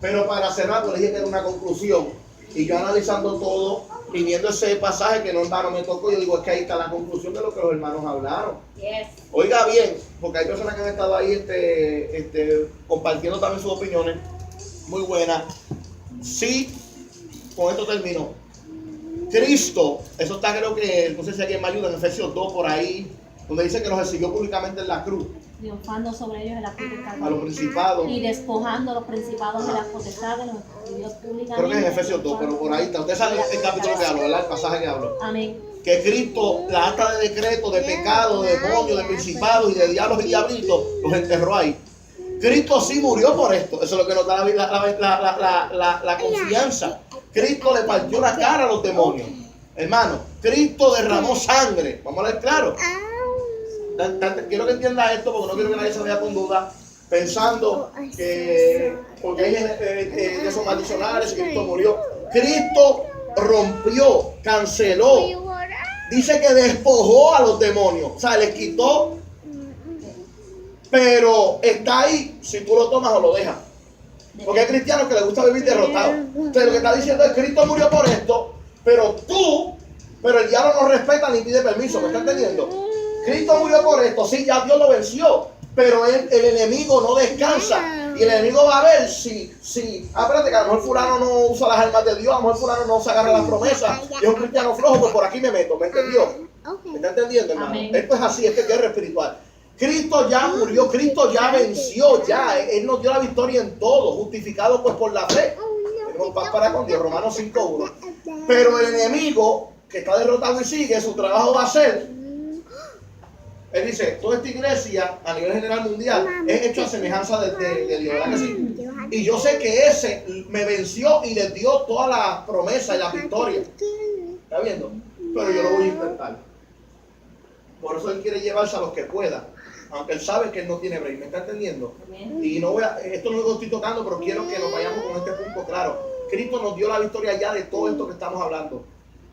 Pero para cerrar, pues dije que era una conclusión, y yo analizando todo y viendo ese pasaje que no en vano me tocó, yo digo, es que ahí está la conclusión de lo que los hermanos hablaron. Yes. Oiga bien, porque hay personas que han estado ahí compartiendo también sus opiniones muy buenas. Sí, con esto termino. Cristo, eso está, creo que, no sé si alguien me ayuda, en Efesios 2 por ahí, donde dice que los exhibió públicamente en la cruz, triunfando sobre ellos en la cruz del a los Calvario, principados. y despojando a los principados de las potestades, los exhibió públicamente. Creo que es en Efesios 2, pero por ahí está. Ustedes saben el capítulo que hablo, ¿verdad? El pasaje que hablo. Amén. Que Cristo, la acta de decreto, de pecado, de demonios, de principados y de diablos y diablitos, los enterró ahí. Cristo sí murió por esto. Eso es lo que nos da la confianza. Cristo le partió la cara a los demonios. Hermano, Cristo derramó sangre. Vamos a ver claro. Quiero que entienda esto porque no quiero que nadie se vaya con duda pensando que porque hay que son adicionales y Cristo murió. Cristo rompió, canceló, dice que despojó a los demonios, o sea, les quitó, pero está ahí si tú lo tomas o lo dejas. Porque hay cristianos que les gusta vivir derrotados. Entonces lo que está diciendo es que Cristo murió por esto, pero el diablo no respeta ni pide permiso, ¿me está entendiendo? Cristo murió por esto, sí, ya Dios lo venció, pero el enemigo no descansa. Y el enemigo va a ver si espérate, que a lo mejor fulano no usa las armas de Dios, a lo mejor fulano no se agarra las promesas, y es un cristiano flojo, pues por aquí me meto, ¿me entendió? ¿Me está entendiendo, hermano? Amén. Esto es así, esto es guerra espiritual. Cristo ya murió, Cristo ya venció, ya, Él nos dio la victoria en todo, justificado pues por la fe. Tenemos paz para con Dios, Romanos 5:1. Pero el enemigo que está derrotado y sigue, su trabajo va a ser, él dice, toda esta iglesia a nivel general mundial es hecho a semejanza de Dios, ¿verdad que sí? Y yo sé que ese me venció y les dio todas las promesas y las victorias. ¿Está viendo? Pero yo lo voy a intentar. Por eso él quiere llevarse a los que pueda, aunque él sabe que él no tiene break. ¿Me está entendiendo? Y no esto no lo estoy tocando, pero quiero que nos vayamos con este punto claro. Cristo nos dio la victoria ya de todo esto que estamos hablando.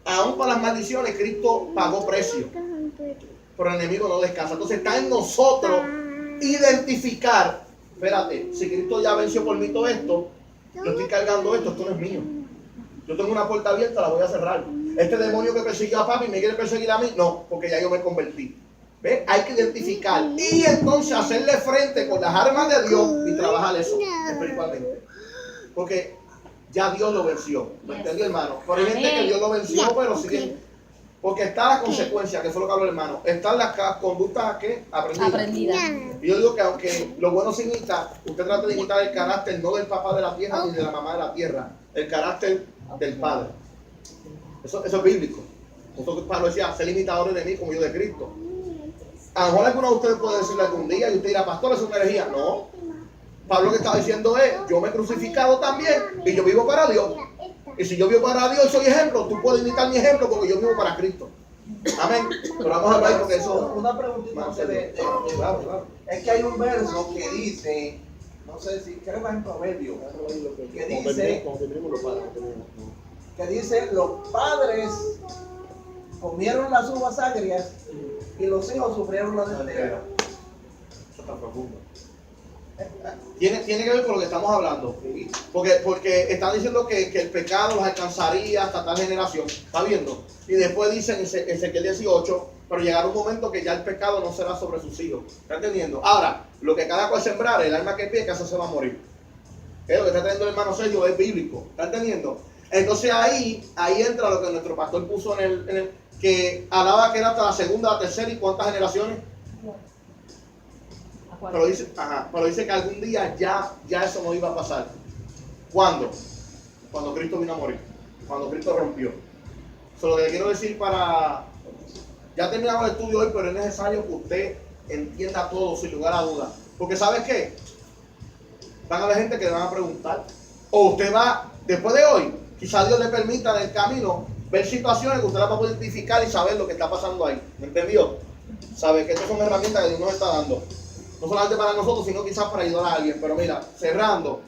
Aún para las maldiciones, Cristo pagó precio. Pero el enemigo no descansa. Entonces está en nosotros identificar, espérate, si Cristo ya venció por mí todo esto, yo estoy cargando esto no es mío. Yo tengo una puerta abierta, la voy a cerrar. Este demonio que persiguió a papi me quiere perseguir a mí, no, porque ya yo me convertí. ¿Ves? Hay que identificar y entonces hacerle frente con las armas de Dios y trabajar eso espiritualmente. Porque ya Dios lo venció. ¿Me entendió, hermano? Pero hay gente que Dios lo venció, pero siguen. Porque está la consecuencia, que fue lo que habló el hermano. Están las conductas que aprendidas. Y yo digo que aunque lo bueno se imita, usted trata de imitar el carácter no del papá de la tierra ni de la mamá de la tierra, el carácter del padre. Eso es bíblico. Nosotros Pablo decía, ser imitadores de mí como yo de Cristo. A lo mejor alguno de ustedes puede decirle algún día y usted dirá, pastor, es una herejía. No. Pablo lo que está diciendo es, yo me he crucificado también y yo vivo para Dios. Y si yo vivo para Dios y soy ejemplo, tú puedes imitar mi ejemplo porque yo vivo para Cristo. Amén. Pero vamos a hablar porque eso... Una preguntita antes Claro. es que hay un verso que dice, no sé si, creo que es en Proverbios, que dice, los padres comieron las uvas agrias y los hijos sufrieron la desgracia. Eso está profundo. Tiene que ver con lo que estamos hablando. Porque están diciendo que el pecado los alcanzaría hasta tal generación. ¿Está viendo? Y después dicen en Ezequiel 18, pero llegará un momento que ya el pecado no será sobre sus hijos. ¿Está entendiendo? Ahora, lo que cada cual sembrar, el alma que pica, eso se va a morir. Es lo que está teniendo el hermano Sergio, es bíblico. ¿Está entendiendo? Entonces ahí entra lo que nuestro pastor puso en el que hablaba que era hasta la segunda, la tercera y cuántas generaciones. Pero dice que algún día ya eso no iba a pasar. ¿Cuándo? Cuando Cristo vino a morir. Cuando Cristo rompió. Eso es lo que le quiero decir para... Ya terminamos el estudio hoy, pero es necesario que usted entienda todo sin lugar a dudas. Porque ¿sabes qué? Van a haber gente que le van a preguntar. O usted va, después de hoy, quizá Dios le permita en el camino ver situaciones que usted las va a poder identificar y saber lo que está pasando ahí. ¿Me entendió? Sabe que estas son herramientas que Dios nos está dando. No solamente para nosotros, sino quizás para ayudar a alguien. Pero mira, cerrando,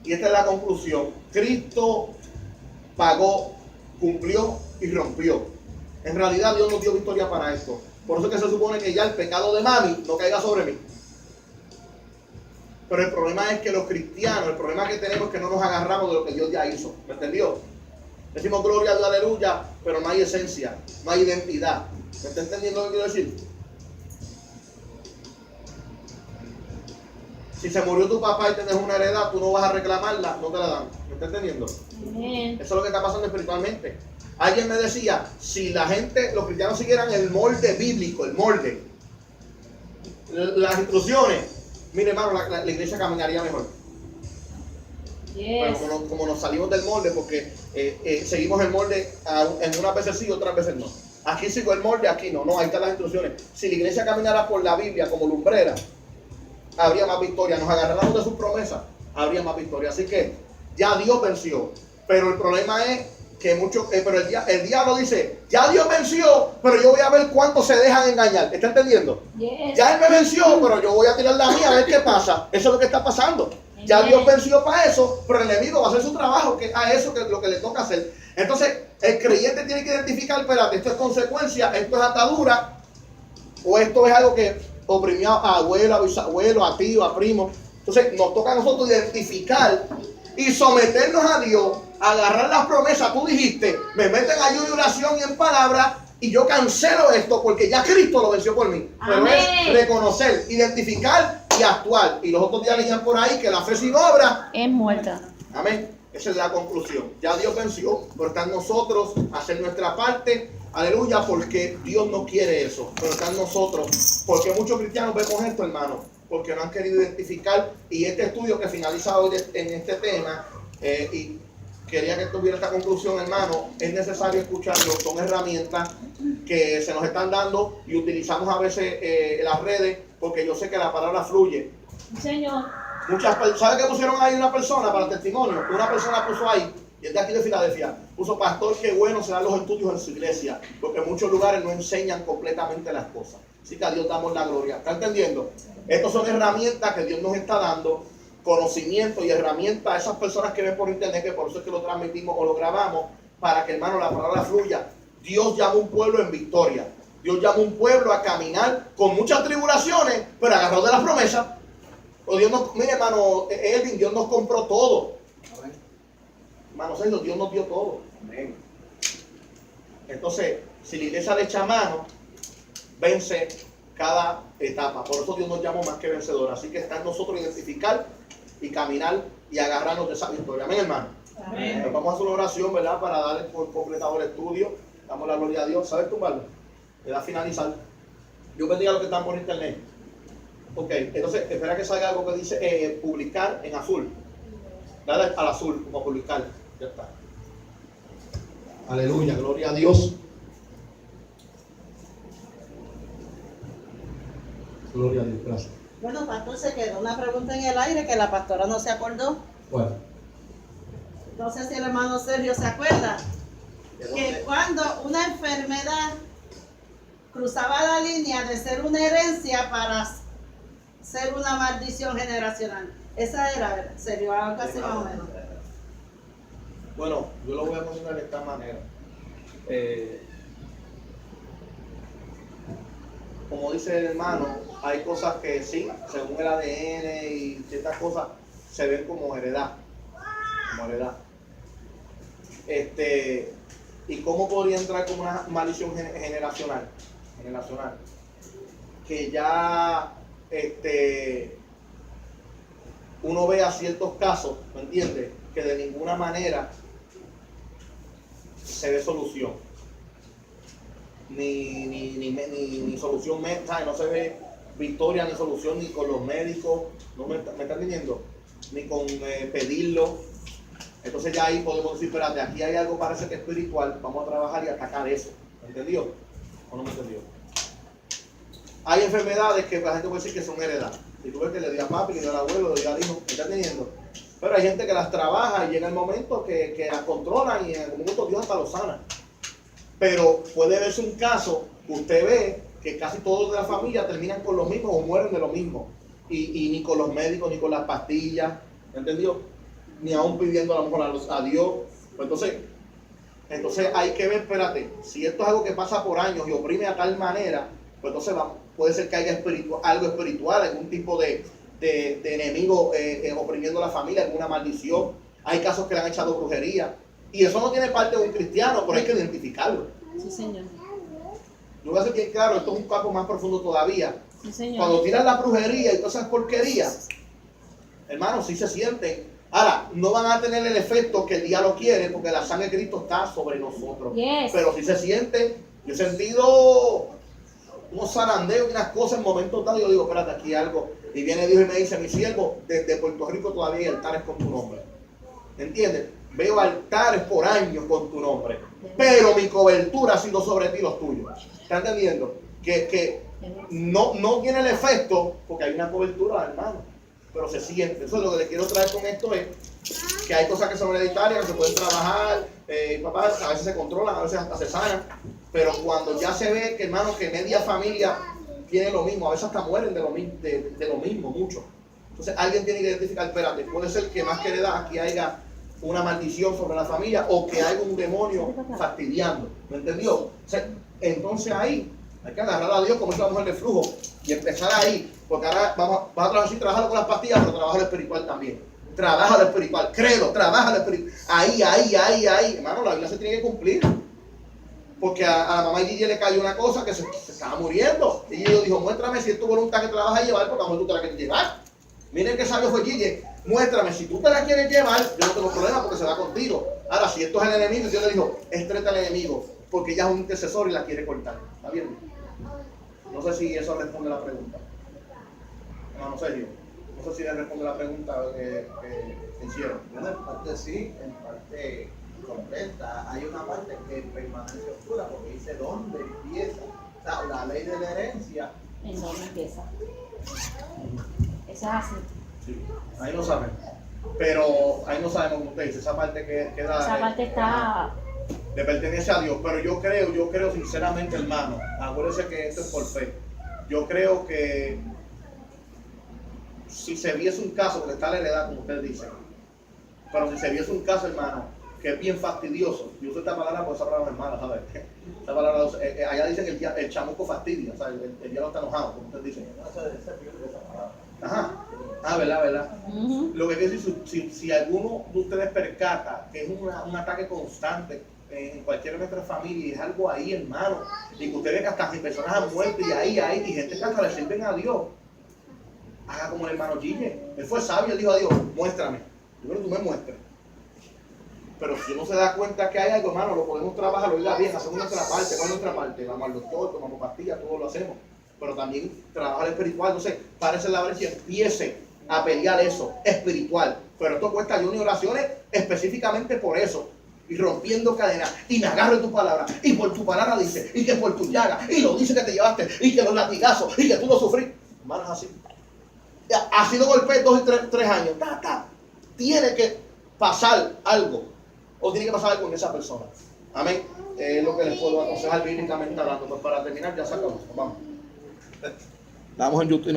y esta es la conclusión. Cristo pagó, cumplió y rompió. En realidad Dios nos dio victoria para esto. Por eso es que se supone que ya el pecado de mami no caiga sobre mí. Pero el problema es que los cristianos, el problema que tenemos es que no nos agarramos de lo que Dios ya hizo. ¿Me entendió? Decimos gloria a Dios, aleluya, pero no hay esencia, no hay identidad. ¿Me está entendiendo lo que quiero decir? Si se murió tu papá y te dejó una heredad, tú no vas a reclamarla, no te la dan. ¿Me está entendiendo? Eso es lo que está pasando espiritualmente. Alguien me decía, si la gente, los cristianos siguieran el molde bíblico, el molde, las instrucciones, mire hermano, la iglesia caminaría mejor. Yes. Pero como nos salimos del molde, porque seguimos el molde en unas veces sí, otras veces no. Aquí sigo el molde, aquí no. No, ahí están las instrucciones. Si la iglesia caminara por la Biblia como lumbrera, habría más victoria. Nos agarráramos de sus promesas, habría más victoria. Así que ya Dios venció. Pero el problema es que pero el diablo dice, ya Dios venció, pero yo voy a ver cuántos se dejan engañar. ¿Está entendiendo? Yes. Ya Él me venció, pero yo voy a tirar la mía a ver qué pasa. Eso es lo que está pasando. Ya Dios venció para eso, pero el enemigo va a hacer su trabajo, que a eso que es lo que le toca hacer. Entonces, el creyente tiene que identificar, espérate, esto es consecuencia, esto es atadura, o esto es algo que oprimió a abuelo, a bisabuelo, a tío, a primo. Entonces, nos toca a nosotros identificar y someternos a Dios, agarrar las promesas. Tú dijiste, me meten en ayuno y oración y en palabra, y yo cancelo esto porque ya Cristo lo venció por mí. Pero es reconocer, identificar y actuar. Y los otros días leían por ahí que la fe sin obra Es muerta. amén. Esa es la conclusión. Ya Dios venció, pero está en nosotros hacer nuestra parte. Aleluya, porque Dios no quiere eso. Pero está en nosotros. Porque muchos cristianos vemos esto, hermano. Porque no han querido identificar. Y este estudio que finaliza hoy en este tema, y quería que tuviera esta conclusión, hermano, es necesario escucharlo. Son herramientas que se nos están dando y utilizamos a veces las redes, porque yo sé que la palabra fluye. Señor. ¿Sabe que pusieron ahí una persona para el testimonio? Una persona puso ahí, y es de aquí de Filadelfia, puso: pastor, qué bueno serán los estudios en su iglesia, porque en muchos lugares no enseñan completamente las cosas. Así que a Dios damos la gloria. ¿Está entendiendo? Estas son herramientas que Dios nos está dando, conocimiento y herramientas a esas personas que ven por internet, que por eso es que lo transmitimos o lo grabamos, para que, hermano, la palabra fluya. Dios llama a un pueblo en victoria. Dios llama a un pueblo a caminar con muchas tribulaciones, pero agarrado de las promesas. O Dios nos, mire, hermano Elvin, Dios nos compró todo. Amén. Hermano Sergio, Dios nos dio todo. Amén. Entonces, si la iglesia le echa mano, vence cada etapa. Por eso Dios nos llama más que vencedores. Así que está en nosotros identificar y caminar y agarrarnos de esa victoria. Amén, hermano. Amén. Nos vamos a hacer una oración, ¿verdad? Para darle por completado el estudio. Damos la gloria a Dios. ¿Sabes tumbarlo? Le da a finalizar. Dios bendiga a los que están por internet. Ok, entonces espera que salga algo que dice publicar en azul. Dale al azul, como publicar. Ya está. Aleluya, gloria a Dios. Gloria a Dios, gracias. Bueno, pastor, se quedó una pregunta en el aire que la pastora no se acordó. Bueno. No sé si el hermano Sergio se acuerda. Que cuando una enfermedad cruzaba la línea de ser una herencia para ser una maldición generacional. Esa era, Sergio, algo casi más o menos. Bueno, yo lo voy a mencionar de esta manera. Como dice el hermano, hay cosas que sí, según el ADN y ciertas cosas, se ven como heredad. Como heredad. ¿Y cómo podría entrar como una maldición generacional? Que ya uno vea ciertos casos, ¿me entiendes? Que de ninguna manera se ve solución. ni solución médica, no se ve victoria ni solución ni con los médicos, no me están entendiendo, ni con pedirlo. Entonces ya ahí podemos decir, espérate, aquí hay algo parece que espiritual, vamos a trabajar y atacar eso. ¿Me entendió? ¿O no me entendió? Hay enfermedades que la gente puede decir que son heredadas. Si tú ves que le dio a papi, le dio al abuelo, le dio al hijo, ¿me está entendiendo? Pero hay gente que las trabaja y llega el momento que las controlan y en algún momento Dios hasta los sana. Pero puede verse un caso que usted ve que casi todos de la familia terminan con lo mismo o mueren de lo mismo. Y ni con los médicos, ni con las pastillas, ¿me entendió? Ni aún pidiendo a lo mejor a Dios. Pues entonces hay que ver, espérate, si esto es algo que pasa por años y oprime a tal manera, pues entonces puede ser que haya algo espiritual, algún tipo de enemigo oprimiendo a la familia, alguna maldición. Hay casos que le han echado brujería. Y eso no tiene parte de un cristiano, pero hay que identificarlo. Sí, señor. Yo voy a ser bien claro, esto es un campo más profundo todavía. Sí, señor. Cuando tiran la brujería y todas esas porquerías, hermanos, sí se sienten. Ahora, no van a tener el efecto que el diablo quiere, porque la sangre de Cristo está sobre nosotros. Yes. Pero sí se siente. Yo he sentido unos zarandeos y unas cosas en momentos dados. Yo digo, espérate, aquí hay algo. Y viene Dios y me dice, mi siervo, desde Puerto Rico todavía hay altares con tu nombre. ¿Entiendes? Veo altares por años con tu nombre. Pero mi cobertura ha sido sobre ti los tuyos. ¿Está entendiendo? Que no tiene el efecto porque hay una cobertura, hermano. Pero se siente. Eso es lo que le quiero traer con esto es que hay cosas que son hereditarias, que se pueden trabajar, papá, a veces se controlan, a veces hasta se sanan. Pero cuando ya se ve que, hermano, que media familia tiene lo mismo, a veces hasta mueren de lo mismo, mucho. Entonces alguien tiene que identificar, espérate, puede ser que más que heredad aquí haya una maldición sobre la familia o que haya un demonio fastidiando. ¿Me entendió? O sea, entonces ahí hay que agarrar a Dios como es la mujer de flujo y empezar ahí, porque ahora vas a trabajarlo con las pastillas, pero trabajar lo espiritual también. Trabaja lo espiritual, créelo, trabaja lo espiritual. Ahí, hermano, la Biblia se tiene que cumplir. Porque a la mamá de Gigi le cayó una cosa que se estaba muriendo. Y Gigi dijo, muéstrame si es tu voluntad que te la vas a llevar, porque a lo mejor tú te la quieres llevar. Miren qué sabio fue Gigi. Muéstrame, si tú te la quieres llevar, yo no tengo problema porque se va contigo. Ahora, si esto es el enemigo, Dios le dijo, estreta al enemigo, porque ella es un intercesor y la quiere cortar. ¿Está bien? No sé si eso responde la pregunta. Hermano Sergio, no sé si le responde la pregunta que hicieron. Bueno, en parte sí, en parte completa. Hay una parte que permanece oscura porque dice dónde empieza. O sea, la ley de la herencia. ¿En dónde empieza? Eso es así. Sí, ahí no saben. Pero ahí no sabemos como usted dice, esa parte que queda. Esa parte está. Le pertenece a Dios, pero yo creo sinceramente, hermano, acuérdense que esto es por fe. Yo creo que si se viese un caso, porque está la heredad, como usted dice, pero si se viese un caso, hermano, que es bien fastidioso, yo uso esta palabra por esa palabra hermana, ¿sabes? Esta palabra, allá dicen que el chamuco fastidia, o sea, el diablo está enojado, como usted dice. Ajá, verdad. Lo que quiero decir, si alguno de ustedes percata que es un ataque constante en cualquiera de nuestras familias y es algo ahí, hermano, y que usted ve que hasta personas han muerto y ahí, y gente que hasta le sirven a Dios, haga como el hermano Gille. Él fue sabio, él dijo a Dios, muéstrame. Yo creo que tú me muestres. Pero si uno se da cuenta que hay algo, hermano, lo podemos trabajar, lo diga bien, hacemos nuestra parte, ¿cuál es nuestra parte? Vamos al doctor, tomamos pastillas, todo lo hacemos. Pero también trabajar espiritual, entonces parece la vez que empiece a pelear eso, espiritual. Pero esto cuesta ayuno y oraciones específicamente por eso. Y rompiendo cadenas, y me agarro en tu palabra, y por tu palabra dice, y que por tu llaga, y lo dice que te llevaste, y que los latigazos, y que tú lo sufriste. Hermanos, así. Ha sido golpe 2 y 3 años. Tiene que pasar algo. O tiene que pasar algo con esa persona. Amén. Es lo que les puedo aconsejar bíblicamente hablando. Pues para terminar, ya sacamos. Vamos. Estamos en YouTube.